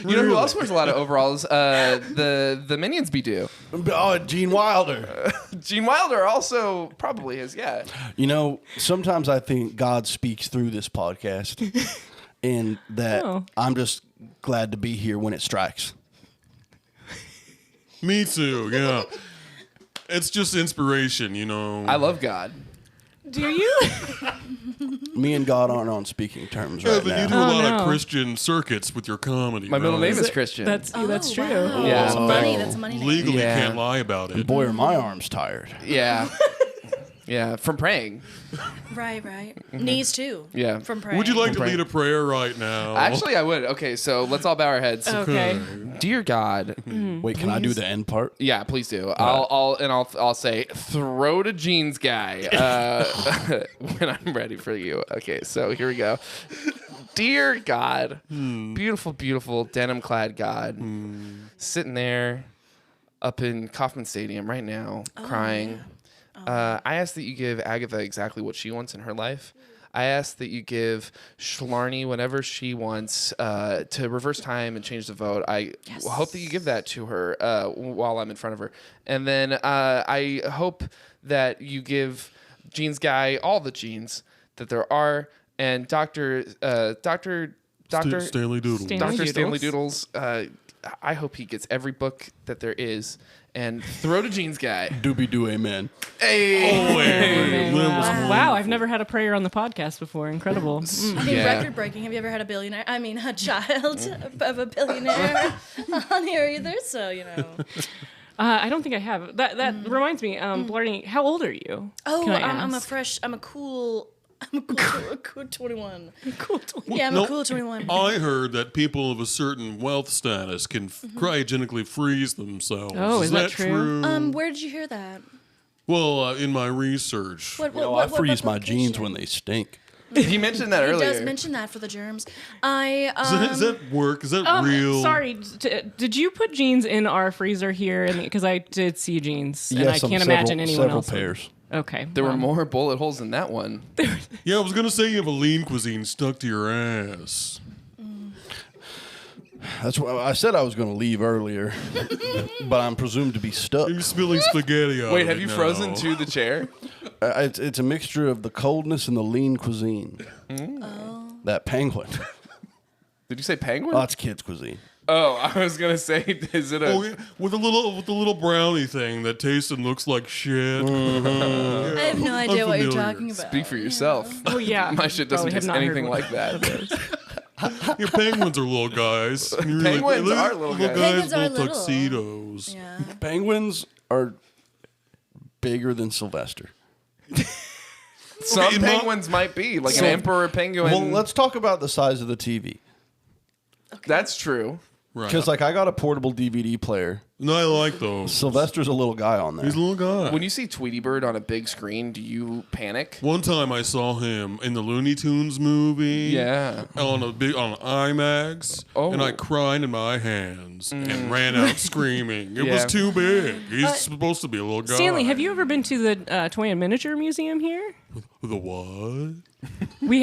You know who else wears a lot of overalls? The Minions be do. Oh, Gene Wilder. Gene Wilder also probably is, yeah. You know, sometimes I think God speaks through this podcast, and that I'm just glad to be here when it strikes. Me too, yeah. It's just inspiration, you know. I love God. Do you? Me and God aren't on speaking terms right Evan, you do now. a lot of Christian circuits with your comedy. My middle name right? is Christian. That's true. Wow. Yeah. That's money. That's money. Legally Yeah. can't lie about it. Boy, are my arms tired. Yeah. Yeah, from praying. Right. Knees too. Yeah. From praying. Would you like to Pray. lead a prayer right now? Actually, I would. Okay, so let's all bow our heads. Okay. Dear God. Wait, can I do the end part? Yeah, please do. I'll say throw to Gene's guy when I'm ready for you. Okay, so here we go. Dear God, beautiful, beautiful denim clad God, sitting there up in Kauffman Stadium right now, crying. I ask that you give Agatha exactly what she wants in her life. I ask that you give Schlarney whatever she wants to reverse time and change the vote. I hope that you give that to her while I'm in front of her. And then I hope that you give Gene's guy all the genes that there are. And Dr. Stanley Doodle. Dr. Stanley Doodles, I hope he gets every book that there is. And throw to Gene's guy. Doobie doo, amen. Hey! Wow, I've never had a prayer on the podcast before. Incredible. I mean, record breaking. Have you ever had a child of a billionaire on here either? So, you know. I don't think I have. That reminds me, Blarney, how old are you? Oh, Can I I'm ask? a cool 21. Cool 20. Yeah, I'm a cool 21. I heard that people of a certain wealth status can cryogenically freeze themselves. Oh, is that true? Where did you hear that? Well, in my research. I freeze my jeans when they stink. He mentioned that He earlier. does mention that for the germs. Does that work? Is that real? Sorry, did you put jeans in our freezer here? Because I did see jeans, and I can't imagine anyone several else. pairs. Okay. There were more bullet holes in that one. Yeah, I was going to say you have a lean cuisine stuck to your ass. That's what I said. I was going to leave earlier, but I'm presumed to be stuck. You're spilling spaghetti out. Wait, have you frozen to the chair? It's a mixture of the coldness and the lean cuisine. That penguin. Did you say penguin? That's kids' cuisine. Oh, I was gonna say, is it a? Oh, yeah, with the little brownie thing that tastes and looks like shit. I have no idea what you're talking about. Speak for yourself. Oh yeah. My shit doesn't Probably have taste not heard anything one like that. Your penguins are little guys. And you're Penguins are little guys. Penguins are with little. tuxedos. Yeah. Penguins are bigger than Sylvester. Some in my- penguins might be like an emperor penguin. Well, let's talk about the size of the TV. That's true. Right. Because, like, I got a portable DVD player. No, I like those. Sylvester's a little guy on there. He's a little guy. When you see Tweety Bird on a big screen, do you panic? One time I saw him in the Looney Tunes movie. Yeah. On IMAX. Oh. And I cried in my hands and ran out screaming. It was Yeah. too big. He's supposed to be a little guy. Stanley, have you ever been to the Toy and Miniature Museum here? The what? We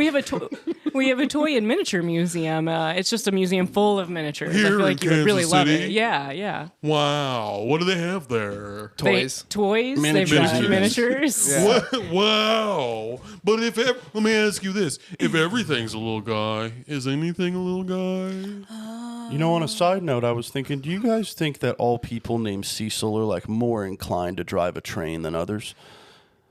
have a toy and miniature museum. It's just a museum full of miniatures. I Here feel like in you would really Kansas love City? it. Yeah. Wow. What do they have there? Toys. Toys. Miniatures. They've got miniatures. Yeah. Wow. But let me ask you this. If everything's a little guy, is anything a little guy? You know, on a side note, I was thinking, do you guys think that all people named Cecil are, like, more inclined to drive a train than others?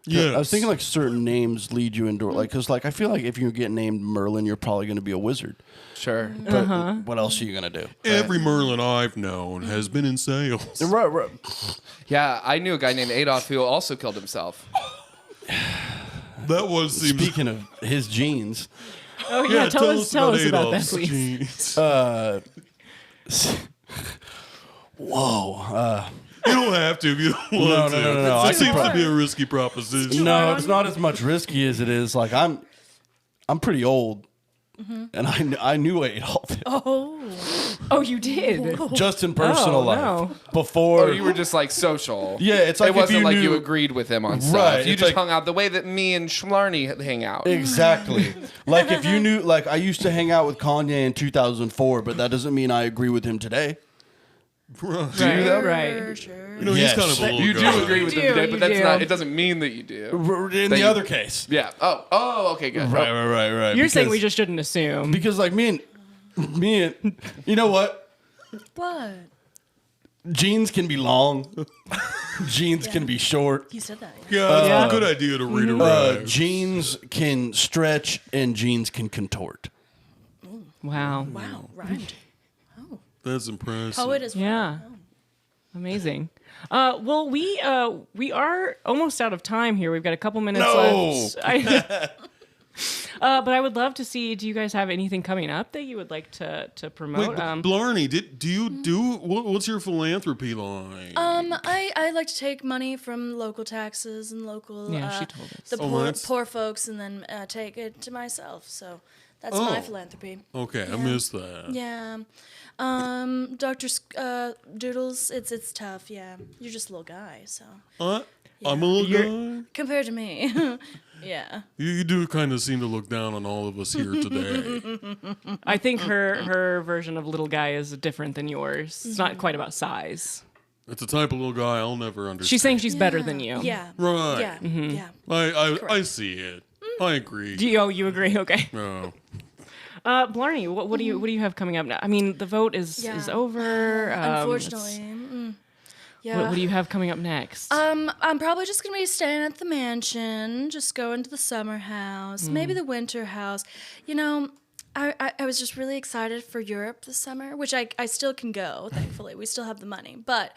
Yes. I was thinking, like, certain names lead you into, like, because, like, I feel like if you get named Merlin, you're probably going to be a wizard. Sure. But what else are you going to do? Every Merlin I've known has been in sales. Right. Yeah, I knew a guy named Adolf who also killed himself. That was seems. Speaking of his genes, Oh yeah. Tell us about that, Adolf's please. genes. whoa. You don't have to if you don't want to. No. It seems to be a risky proposition. No, it's not as much risky as it is. Like, I'm pretty old, And I knew Adolf. Oh, you did? Just in personal life. No. Before. Oh, you were just like social. Yeah, it's like it wasn't if you like knew, you agreed with him on stuff. Right, You it's just like- hung out the way that me and Schlarney hang out. Exactly. Like if you knew, like I used to hang out with Kanye in 2004, but that doesn't mean I agree with him today. Right. You know, Yes. he's kind of a little You do guy. agree with You him do, today, you but that's do. not. It doesn't mean that you do. In the other case. Yeah. Oh. Okay. Good. Right. You're saying we Because- just shouldn't assume. Because like me and you know what? What? Jeans can be long. Jeans can be short. You said that. Yeah, it's a good idea to redirect. Jeans can stretch and jeans can contort. Wow. Wow, rhymed. That's impressive. Poet as well. Yeah. Amazing. Well, we are almost out of time here. We've got a couple minutes left. But I would love to see. Do you guys have anything coming up that you would like to promote? Wait, Blarney, do you do what's your philanthropy line? I like to take money from local taxes and local Yeah, she told us. the Oh, that's- poor folks, and then take it to myself. So that's my philanthropy. Okay, I missed that. Yeah. Dr. Doodles, it's tough. Yeah, you're just a little guy, so I'm a little guy. compared to me, yeah. You do kind of seem to look down on all of us here today. I think her version of little guy is different than yours. It's not quite about size. It's a type of little guy I'll never understand. She's saying she's better than you. Yeah. Right. Yeah. Yeah. I see it. I agree. You agree? Okay. No. Blarney, what do you have coming up now? I mean, the vote is over. Unfortunately. Yeah. What do you have coming up next? I'm probably just gonna be staying at the mansion, just going to the summer house, maybe the winter house. You know, I was just really excited for Europe this summer, which I still can go, thankfully. We still have the money. But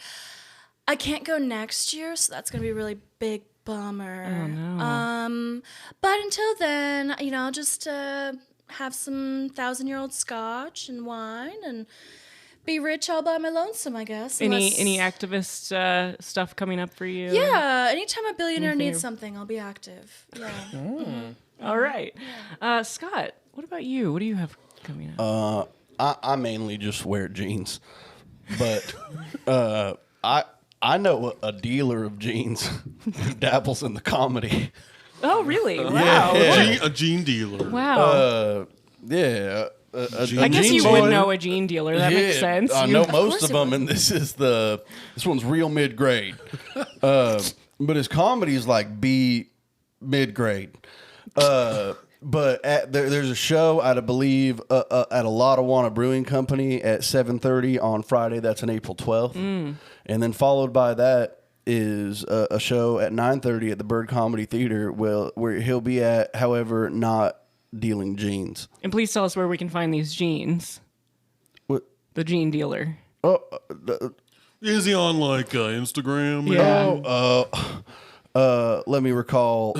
I can't go next year, so that's gonna be a really big bummer. Oh, no. But until then, you know, I'll just have some 1,000-year-old scotch and wine and be rich all by my lonesome, I guess. Any activist stuff coming up for you? Yeah, anytime a billionaire Anything needs something, I'll be active. Yeah. All right. Scott, what about you? What do you have coming up? I mainly just wear jeans, but I know a dealer of jeans who dabbles in the comedy. Oh, really? Wow. A jean dealer. Wow. Yeah. I guess you would know a jean dealer. That makes sense. I know most of them, and this one's real mid grade. But his comedy is like B mid grade. But there's a show I believe at a Lottawanna Brewing Company at 7:30 on Friday. That's on April 12th, and then followed by that is a show at 9:30 at the Bird Comedy Theater where he'll be at. However, not dealing jeans. And please tell us where we can find these jeans. What? The jean dealer. Is he on like Instagram? Yeah. Let me recall.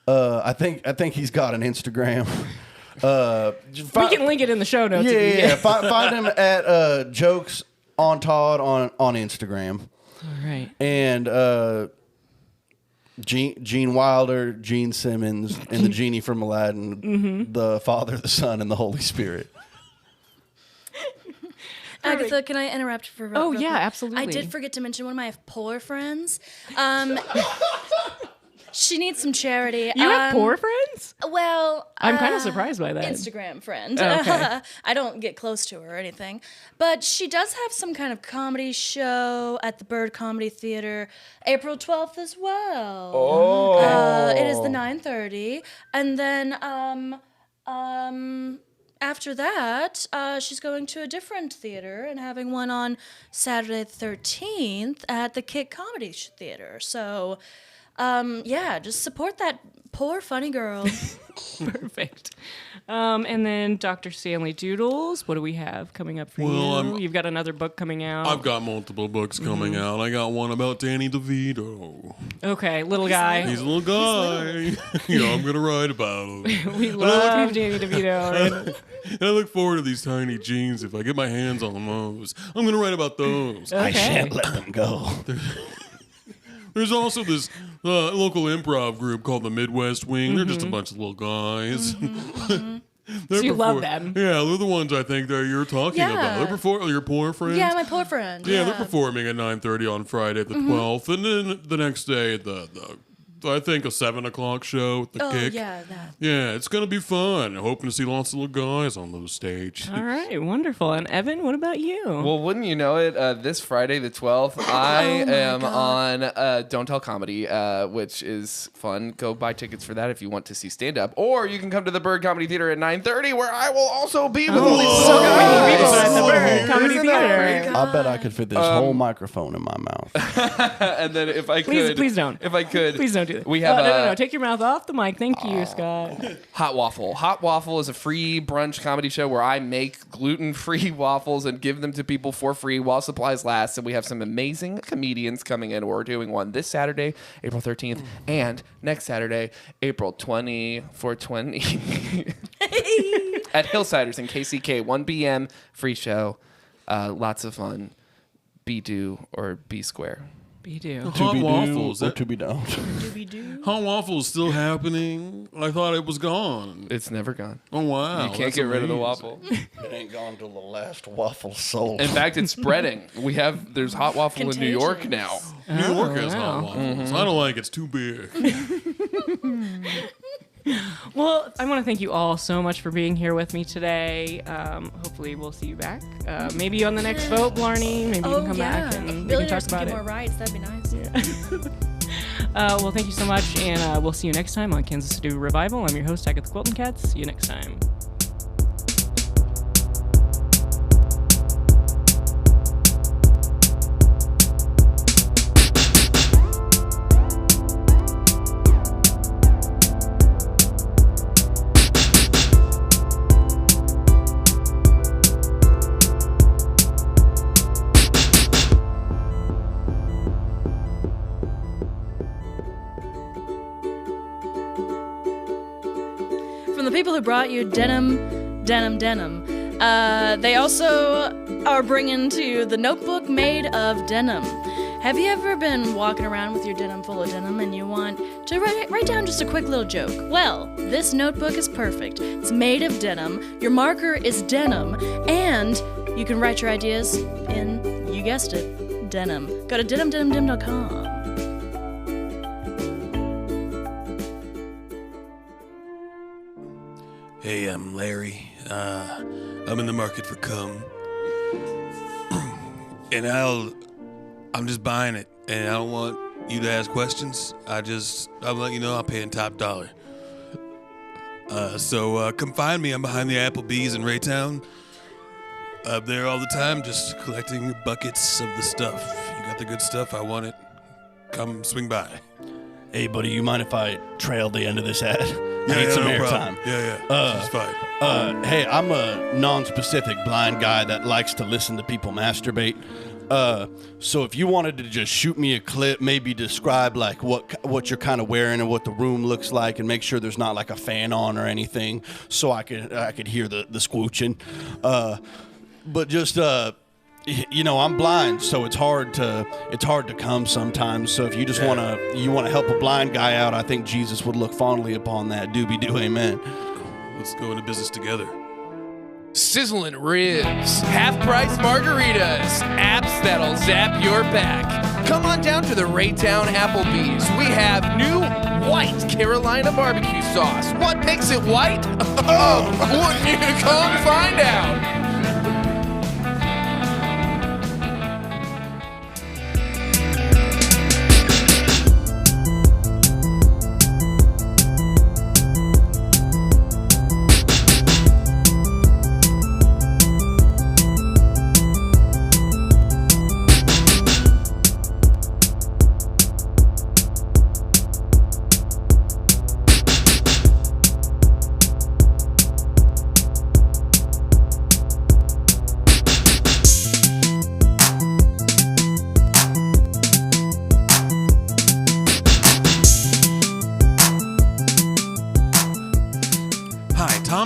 I think he's got an Instagram. We can link it in the show notes. Yeah. Find him at Jokes on Todd on Instagram. All right. And Gene Wilder, Gene Simmons, and the genie from Aladdin, the Father, the Son, and the Holy Spirit. Agatha, can I interrupt for Oh, real yeah, quick? absolutely. I did forget to mention one of my poor friends. She needs some charity. You have poor friends? Well, I'm kind of surprised by that. Instagram friend. Oh, okay. I don't get close to her or anything. But she does have some kind of comedy show at the Bird Comedy Theater April 12th as well. Oh. It is the 9:30. And then after that, she's going to a different theater and having one on Saturday the 13th at the Kick Comedy Theater. So, yeah, just support that poor funny girl. Perfect. And then Dr. Stanley Doodles, what do we have coming up for you? You've got another book coming out. I've got multiple books coming out. I got one about Danny DeVito. Okay, little guy. He's a little guy. I'm going to write about him. We love Danny DeVito. And I look forward to these tiny jeans. If I get my hands on those, I'm going to write about those. I Okay. shan't let them go. There's also this local improv group called the Midwest Wing. They're just a bunch of little guys. So you love them. Yeah, they're the ones I think that you're talking about. They're your poor friends? Yeah, my poor friend. Yeah, they're performing at 9:30 on Friday the 12th, and then the next day the I think a 7:00 show with the Kick. Yeah, that. Yeah, it's gonna be fun. Hoping to see lots of little guys on those stage. All right, wonderful. And Evan, what about you? Well, wouldn't you know it? This Friday the 12th, I am on Don't Tell Comedy, which is fun. Go buy tickets for that if you want to see stand-up. Or you can come to the Bird Comedy Theater at 9:30, where I will also be with all these guys. Comedy Theater. I bet I could fit this whole microphone in my mouth. And then if I could... Please don't. If I could... Please don't do that. We have no. Take your mouth off the mic. Thank you, Scott. Hot Waffle. Hot Waffle is a free brunch comedy show where I make gluten-free waffles and give them to people for free while supplies last. And we have some amazing comedians coming in. We're doing one this Saturday, April 13th, and next Saturday, April 4/20 at Hillsiders in KCK, 1 p.m. Free show. Lots of fun. Be do or be square. Be do. Hot waffles. Or to be done. Hot waffles still happening? I thought it was gone. It's never gone. Oh wow! You can't get rid of the waffle. It ain't gone till the last waffle sold. In fact, it's spreading. There's Hot Waffle in New York now. New York has wow. hot waffles. I don't like it's too big. Well, I want to thank you all so much for being here with me today. Hopefully, we'll see you back. Maybe on the next vote, Blarney. Maybe you can come back and we can talk about it. More rights. That'd be nice. Well, thank you so much, and we'll see you next time on Kansas City Revival. I'm your host, Agatha Quilton Cats. See you next time. From the people who brought you denim. They also are bringing to you the notebook made of denim. Have you ever been walking around with your denim full of denim and you want to write down just a quick little joke? Well, this notebook is perfect. It's made of denim, your marker is denim, and you can write your ideas in, you guessed it, denim. Go to denimdenimdim.com. Hey, I'm Larry. I'm in the market for cum. And I'm just buying it. And I don't want you to ask questions. I'll let you know I'm paying top dollar. So come find me. I'm behind the Applebee's in Raytown. Up there all the time, just collecting buckets of the stuff. You got the good stuff, I want it. Come swing by. Hey, buddy, you mind if I trail the end of this ad? Yeah, I need some no airtime. problem. Yeah, it's fine. Hey, I'm a non-specific blind guy that likes to listen to people masturbate. So if you wanted to just shoot me a clip, maybe describe like what you're kind of wearing and what the room looks like, and make sure there's not like a fan on or anything, so I could hear the squooching. But just I'm blind, so it's hard to come sometimes. So if you just want to help a blind guy out, I think Jesus would look fondly upon that. Doobie-doo, amen. Let's go into business together. Sizzling ribs, half-price margaritas, apps that'll zap your back. Come on down to the Raytown Applebee's. We have new white Carolina barbecue sauce. What makes it white? Oh, wouldn't you come find out?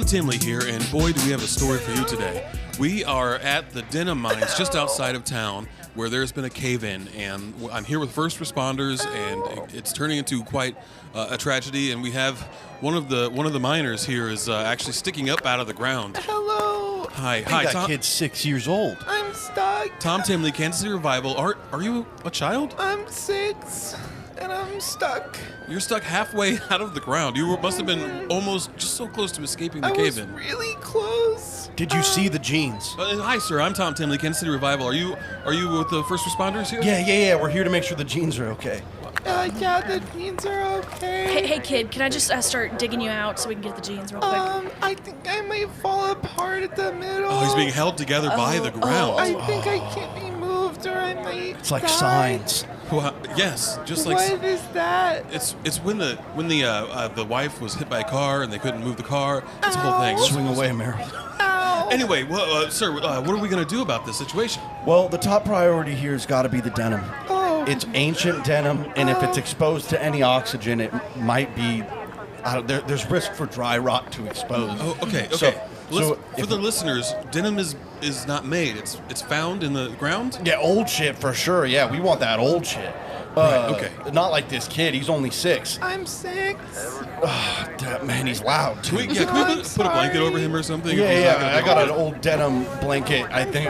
Tim Timley here, and boy, do we have a story for you today. We are at the Denim Mines just outside of town where there's been a cave-in, and I'm here with first responders, and it's turning into quite a tragedy, and we have one of the miners here is actually sticking up out of the ground. Hello. Hi, That Tom. kid's 6 years old. I'm stuck. Tom Timley, Kansas City Revival. Are you a child? I'm 6 and I'm stuck. You're stuck halfway out of the ground. You must have been almost just so close to escaping the cave-in. Really close. Did you see the jeans? Hi, sir. I'm Tom Timley, Kansas City Revival. Are you with the first responders here? Yeah. We're here to make sure the jeans are okay. Yeah, the jeans are okay. Hey, kid, can I just start digging you out so we can get the jeans real quick? I think I might fall apart at the middle. Oh, he's being held together by the ground. I think I can't be moved or I might It's like die. signs. Well, yes, just like What is that? it's when the wife was hit by a car and they couldn't move the car. It's a whole thing. Swing away, Meryl. Ow. Anyway, well, sir, what are we gonna do about this situation? Well, the top priority here has got to be the denim. Oh. It's ancient denim, and if it's exposed to any oxygen, it might be. There's risk for dry rot to expose. Oh, okay. So For if- the listeners, denim is not made. It's found in the ground. Yeah, old shit for sure. Yeah, we want that old shit. Okay. Not like this kid. He's only 6. I'm 6. Man, he's loud too. Can we I'm put a blanket over him or something? Yeah, If he's not gonna I do got it? an old denim blanket, I think.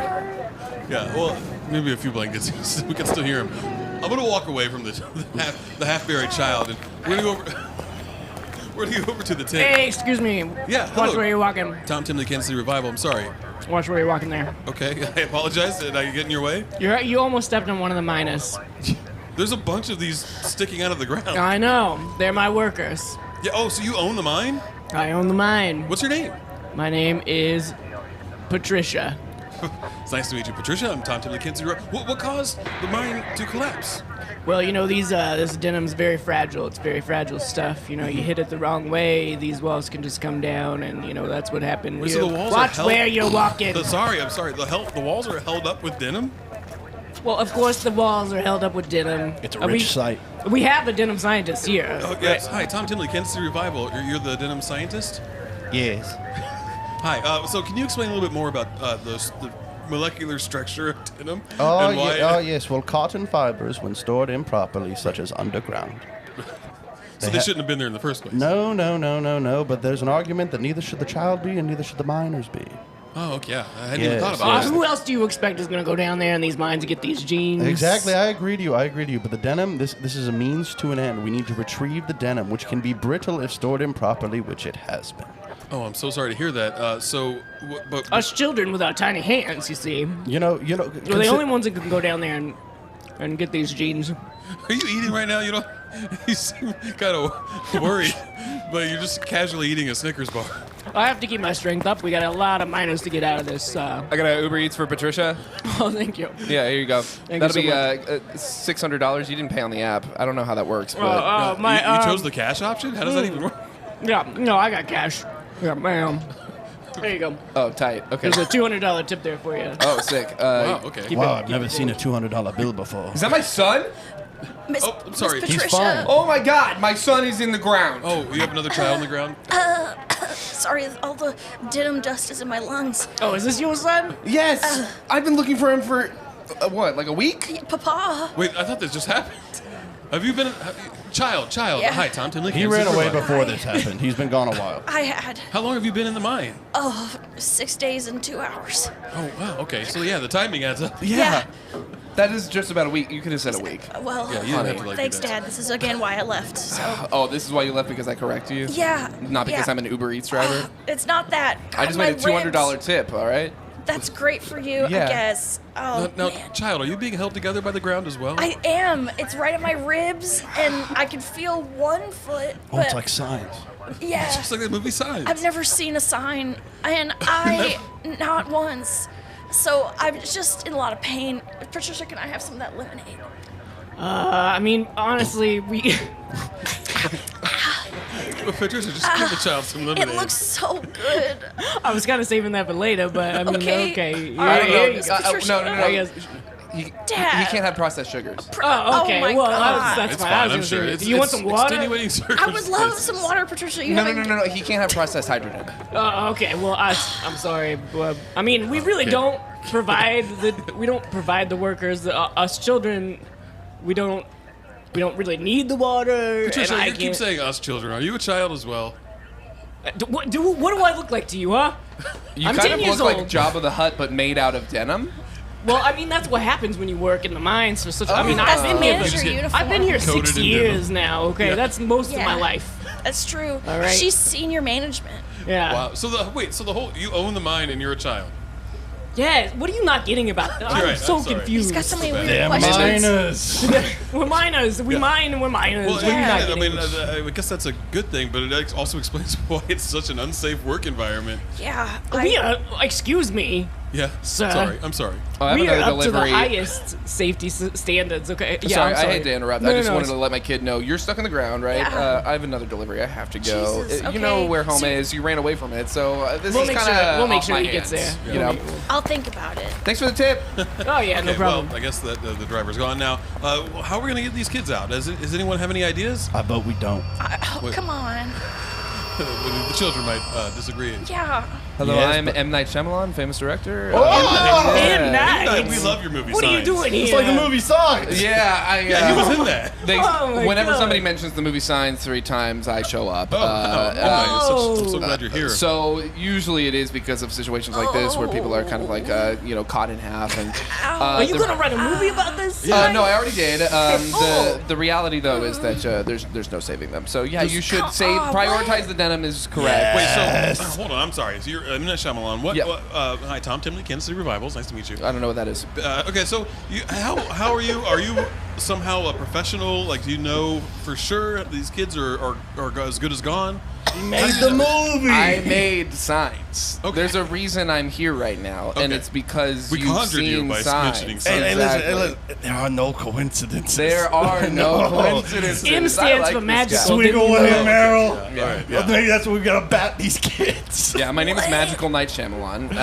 Yeah, well, maybe a few blankets. We can still hear him. I'm gonna walk away from the half-buried child, and we're gonna go over. We're gonna go over to the tent. Hey, excuse me. Yeah, Watch hello. where you're walking. Tom Timley, Kansas City Revival. I'm sorry. Watch where you're walking there. Okay, I apologize. Did I get in your way? You almost stepped on one of the miners. There's a bunch of these sticking out of the ground. I know. They're my workers. Yeah. Oh, so you own the mine? I own the mine. What's your name? My name is Patricia. It's nice to meet you, Patricia. I'm Tom Timley, Kansas City Revival. What caused the mine to collapse? Well, you know, this denim's very fragile. It's very fragile stuff. You know, you hit it the wrong way, these walls can just come down, and, you know, that's what happened. Wait, so the walls are Watch held- where you're walking. I'm sorry. The walls are held up with denim? Well, of course the walls are held up with denim. It's a rich site. We have a denim scientist here. Oh, yes. Hi, Tom Timley, Kansas City Revival. You're the denim scientist? Yes. Hi. So can you explain a little bit more about the molecular structure of denim? Oh, and why? yes. Well, cotton fibers, when stored improperly, such as underground. So they shouldn't have been there in the first place. No. But there's an argument that neither should the child be and neither should the miners be. Oh, okay. Yeah. I hadn't even Yes. thought about Who else do you expect is going to go down there in these mines to get these jeans? Exactly, I agree to you. But the denim, this is a means to an end. We need to retrieve the denim, which can be brittle if stored improperly, which it has been. Oh, I'm so sorry to hear that. But Us children with our tiny hands, you see. You know. We're the only ones that can go down there and get these jeans. are you eating right now? You know, you seem kind of worried, but you're just casually eating a Snickers bar. I have to keep my strength up. We got a lot of miners to get out of this. I got an Uber Eats for Patricia. Oh, thank you. Yeah, here you go. Thank That'll you so be $600. You didn't pay on the app. I don't know how that works, but You chose the cash option? How does that even work? Yeah, no, I got cash. Yeah, ma'am. There you go. oh, tight. Okay. There's a $200 tip there for you. Oh, sick. Wow, okay. Wow, I've never seen a $200 bill before. Is that my son? Miss, Oh, I'm sorry. Miss He's Patricia. fine. Oh my God, my son is in the ground. Oh, you have another child on the ground? Sorry, all the denim dust is in my lungs. Oh, is this your son? Yes, I've been looking for him for what, like a week? Papa. Wait, I thought this just happened. Have you been... Child. Yeah. Hi, Tom Timley. He Kansas ran City away Revival. before this happened. He's been gone a while. I had, How long have you been in the mine? 6 days and 2 hours. Oh, wow, okay. So, yeah, the timing adds up. Yeah. That is just about a week. You could have said a week. Well, Yeah, you didn't have to, like, thanks, do that. Dad. This is again why I left. So, Oh, this is why you left, because I corrected you? yeah. Not because yeah. I'm an Uber Eats driver? It's not that. I God, just my made a $200 ribs. tip, all right? That's great for you, Yeah. I guess. Oh, Now, man. child, are you being held together by the ground as well? I am. It's right at my ribs, and I can feel one foot. Oh, But it's like signs. yeah. Just like the movie Signs. I've never seen a sign, and not once. So I'm just in a lot of pain. Patricia, can I have some of that lemonade? I mean, honestly, we... Patricia, just give the child some lemonade. It looks so good. I was kind of saving that for later, but I mean, Okay. okay. All right, Here you Miss go. Patricia. No. I guess. Dad. He can't have processed sugars. Oh, okay. Oh my well, God. that's It's fine. fine. I was I'm gonna sure. say, It's, do you want it's some water? extenuating I would love circumstances. some water, Patricia. You No, haven't- no. He can't have processed hydrogen. Okay. Well, I'm sorry. But, I mean, we really don't provide the workers. Us children, we don't really need the water. Patricia, and I you keep can't- saying us children. Are you a child as well? What do I look like to you, huh? You I'm kind 10 of years look like old. Jabba the Hutt, but made out of denim. Well, I mean, that's what happens when you work in the mines for such. I mean, That's I've the been here. manager get uniform. I've been here Coated 6 in years denim. now. Okay, Yeah. that's most of my Yeah. life. That's true. All right. She's senior management. Yeah. Wow. So the whole you own the mine and you're a child. Yeah. What are you not getting about that? I'm right, so I'm sorry. confused. He's got so many weird Damn questions. miners. We're miners. We mine and we're miners. Well, What are you not I getting? mean, I guess that's a good thing, but it also explains why it's such an unsafe work environment. Yeah. We are, excuse me. Yeah. Sir. Sorry. I'm sorry. Oh, I have We are another up to the delivery. highest safety standards. Okay. Yeah, Sorry, I'm sorry. I hate to interrupt. No, I no, just no, wanted it's- to let my kid know you're stuck on the ground, right? Yeah. I have another delivery. I have to go. Jesus, You know okay. where home So- is. You ran away from it, so this We'll is make kind sure. of We'll make off sure my he gets there. hands, You know. I'll think about it. Thanks for the tip. Oh yeah, no Okay, problem. well, I guess that the driver's gone now. How are we going to get these kids out? Does anyone have any ideas? I vote we don't. Wait. Come on. The children might disagree. Yeah. Hello, Yes, I'm but- M. Night Shyamalan, famous director. And nice. We love your movie. What are you Signs. doing here? It's like the movie Signs. Yeah, Yeah, he was in that. Oh my whenever God. somebody mentions the movie Signs 3 times, I show up. Oh, I'm so glad you're here. So usually it is because of situations like this where people are kind of like, caught in half. And Are you gonna write a movie about this? no, I already did. The reality though is that there's no saving them. So yeah, you should prioritize the denim is correct. Wait, so hold on. I'm sorry. So you're M. Night Shyamalan. What? Yeah. Hi, Tom Timley, Kansas City Revivals. Nice to meet you. I don't know what that is. Okay, so how are you? Are you somehow a professional? Like, do you know for sure these kids are as good as gone? Made the movie. I made Signs. Okay. There's a reason I'm here right now, and Okay. it's because We you've conjured you seen by Signs. mentioning Hey, Signs. hey, listen, there are no coincidences. There are no coincidences. M I stands like for this magical. guy. Swing Didn't you away, know? Meryl. All right. Well, Yeah. maybe that's what we gotta bat these kids. Yeah, my name is Magical Night Shyamalan.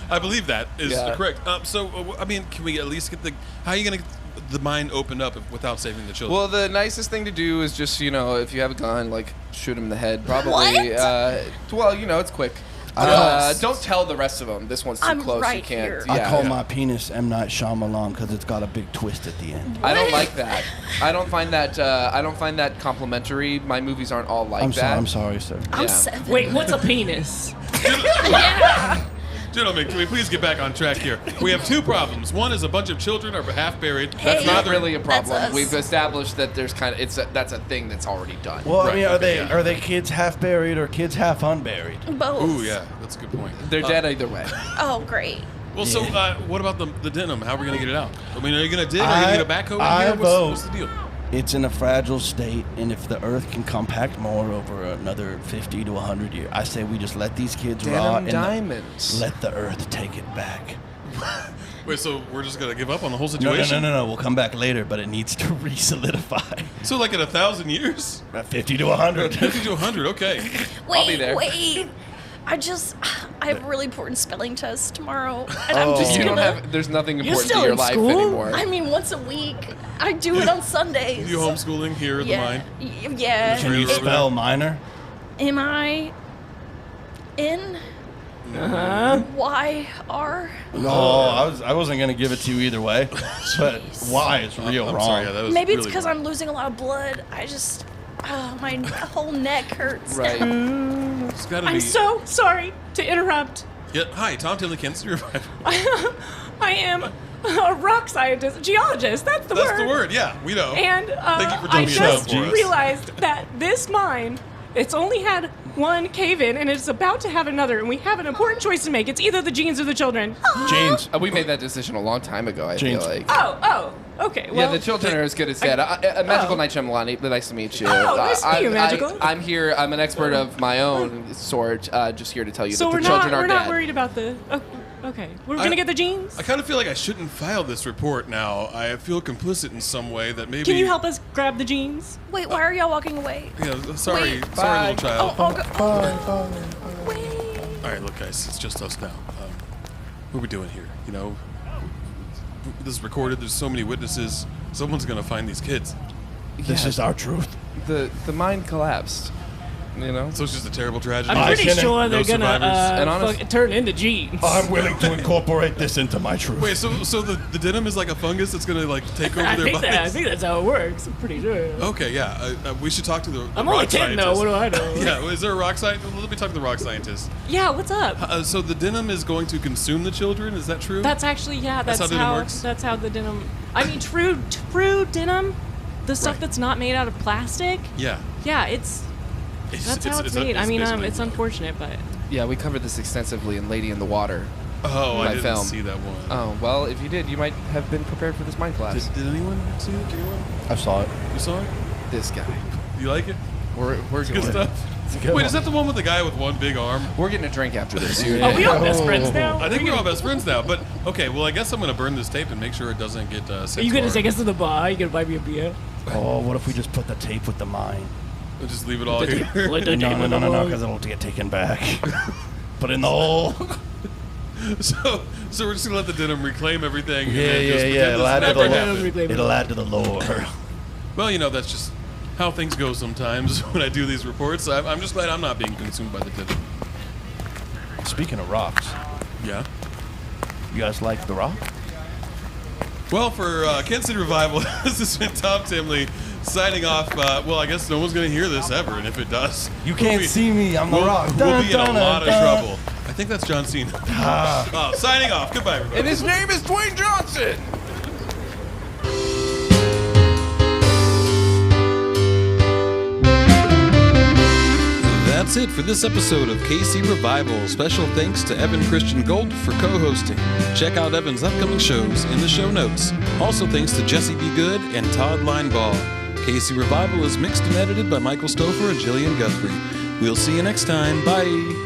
I believe that is Yeah. correct. I mean, can we at least get how are you going to get the mine opened up without saving the children? Well, the nicest thing to do is just, if you have a gun, like, shoot him in the head, probably. What? It's quick. I Don't tell the rest of them. This one's too I'm close. right You can't. here. I Yeah. call my penis M. Night Shyamalan because it's got a big twist at the end. I don't like that. I don't find that complimentary. My movies aren't all like that. I'm sorry, sir. I'm Yeah. 7. Wait, what's a penis? Gentlemen, can we please get back on track here? We have two problems. One is a bunch of children are half buried. That's Hey. not really a That's problem. us. We've established that there's that's a thing that's already done. Well, I Right, mean, okay, are they kids half buried or kids half unburied? Both. Ooh, yeah, that's a good point. They're dead either way. Oh, great. Well, so what about the denim? How are we going to get it out? I mean, are you going to dig? Are I- you going to backhoe I in here? vote. What's the deal? It's in a fragile state, and if the Earth can compact more over another 50 to 100 years, I say we just let these kids rot Denim and diamonds. let the Earth take it back. Wait, so we're just going to give up on the whole No, situation? no. We'll come back later, but it needs to re-solidify. So like in 1,000 years? 50 to 100. 50 to 100, okay. Wait, be there. wait. I have a really important spelling test tomorrow, and I'm just You don't gonna. have. There's nothing You're important still to your in life school? anymore. I mean, once a week. I do it on Sundays. You homeschooling here at the Yeah. mine? Yeah. Can you It- spell minor? M I N Y R. No, I wasn't gonna give it to you either way, but why is real I'm wrong. sorry, yeah, that was Maybe it's really because wrong. I'm losing a lot of blood. My whole neck hurts. Right. It's gotta I'm be. so sorry to interrupt. Yeah, hi, Tom Timley, Kansas City Revival. I am a rock scientist, geologist. That's the word. That's the word, yeah, we know. And Thank you for I doing just that for us. realized that this mine, it's only had one cave-in, and it's about to have another, and we have an important choice to make. It's either the genes or the children. James, We made that decision a long time ago. I feel James. like. Oh, okay. Well, Yeah, the children are as good as dead. Magical Night Shyamalan, nice to meet you. Oh, nice to meet you, Magical. I'm here. I'm an expert of my own sort. Just here to tell you so that we're the children not are we're dead. not worried about the. Oh, okay, we're gonna get the genes. I kind of feel like I shouldn't file this report now. I feel complicit in some way that maybe. Can you help us grab the genes? Wait, why are y'all walking away? Yeah, sorry, Wait. sorry, little child. Wait. All right, look, guys, it's just us now. What are we doing here? this is recorded. There's so many witnesses. Someone's gonna find these kids. This is our truth. The mine collapsed. You know? So it's just a terrible tragedy. I'm pretty sure they're No survivors. gonna turn into jeans. I'm willing to incorporate this into my truth. Wait, so the denim is like a fungus that's gonna like take over I their bodies? I think that's how it works. I'm pretty sure. Okay, yeah. We should talk to the I'm rock only 10 though. scientist. What do I know? Yeah, is there a rock scientist? Let me talk to the rock scientist. Yeah, what's up? So the denim is going to consume the children. Is that true? That's actually that's how denim works? That's how the denim. I mean, true denim, the stuff Right. that's not made out of plastic. Yeah. Yeah, that's how it's made. I mean, it's unfortunate, but Yeah, we covered this extensively in Lady in the Water. Oh, I my didn't film. see that one. Oh, well, if you did, you might have been prepared for this mine class. Did anyone see it? Anyone? I saw it. You saw it? This guy. You like it? We're Good going. stuff. It's a good Wait, one. is that the one with the guy with one big arm? We're getting a drink after this. are we all best friends now? I think we're all best friends now. But okay, well, I guess I'm gonna burn this tape and make sure it doesn't get sent. Are you gonna to take us to the bar? You gonna buy me a beer? Oh, what if we just put the tape with the mine? We'll just leave it all here. No, because it'll get taken back. Put in the hole. So we're just gonna let the denim reclaim everything. and Yeah, then just yeah, pretend yeah. this It'll add, to never the happened. lore. It'll add to the lore. Well, you know, that's just how things go sometimes when I do these reports. I'm just glad I'm not being consumed by the denim. Speaking of rocks, Yeah. you guys like The Rock? Well, for Kansas City Revival, this has been Tom Timley signing off. Well, I guess no one's going to hear this ever, and if it does, You can't see me. I'm The Rock. We'll be in a Dun, lot of dun, dun. trouble. I think that's John Cena. Signing off. Goodbye, everybody. And his name is Dwayne Johnson. That's it for this episode of KC Revival. Special thanks to Evan Christian Goldt for co-hosting. Check out Evan's upcoming shows in the show notes. Also thanks to Jessy B. Goode and Todd Linebaugh. KC Revival is mixed and edited by Michael Stoufer and Jillian Guthrie. We'll see you next time. Bye.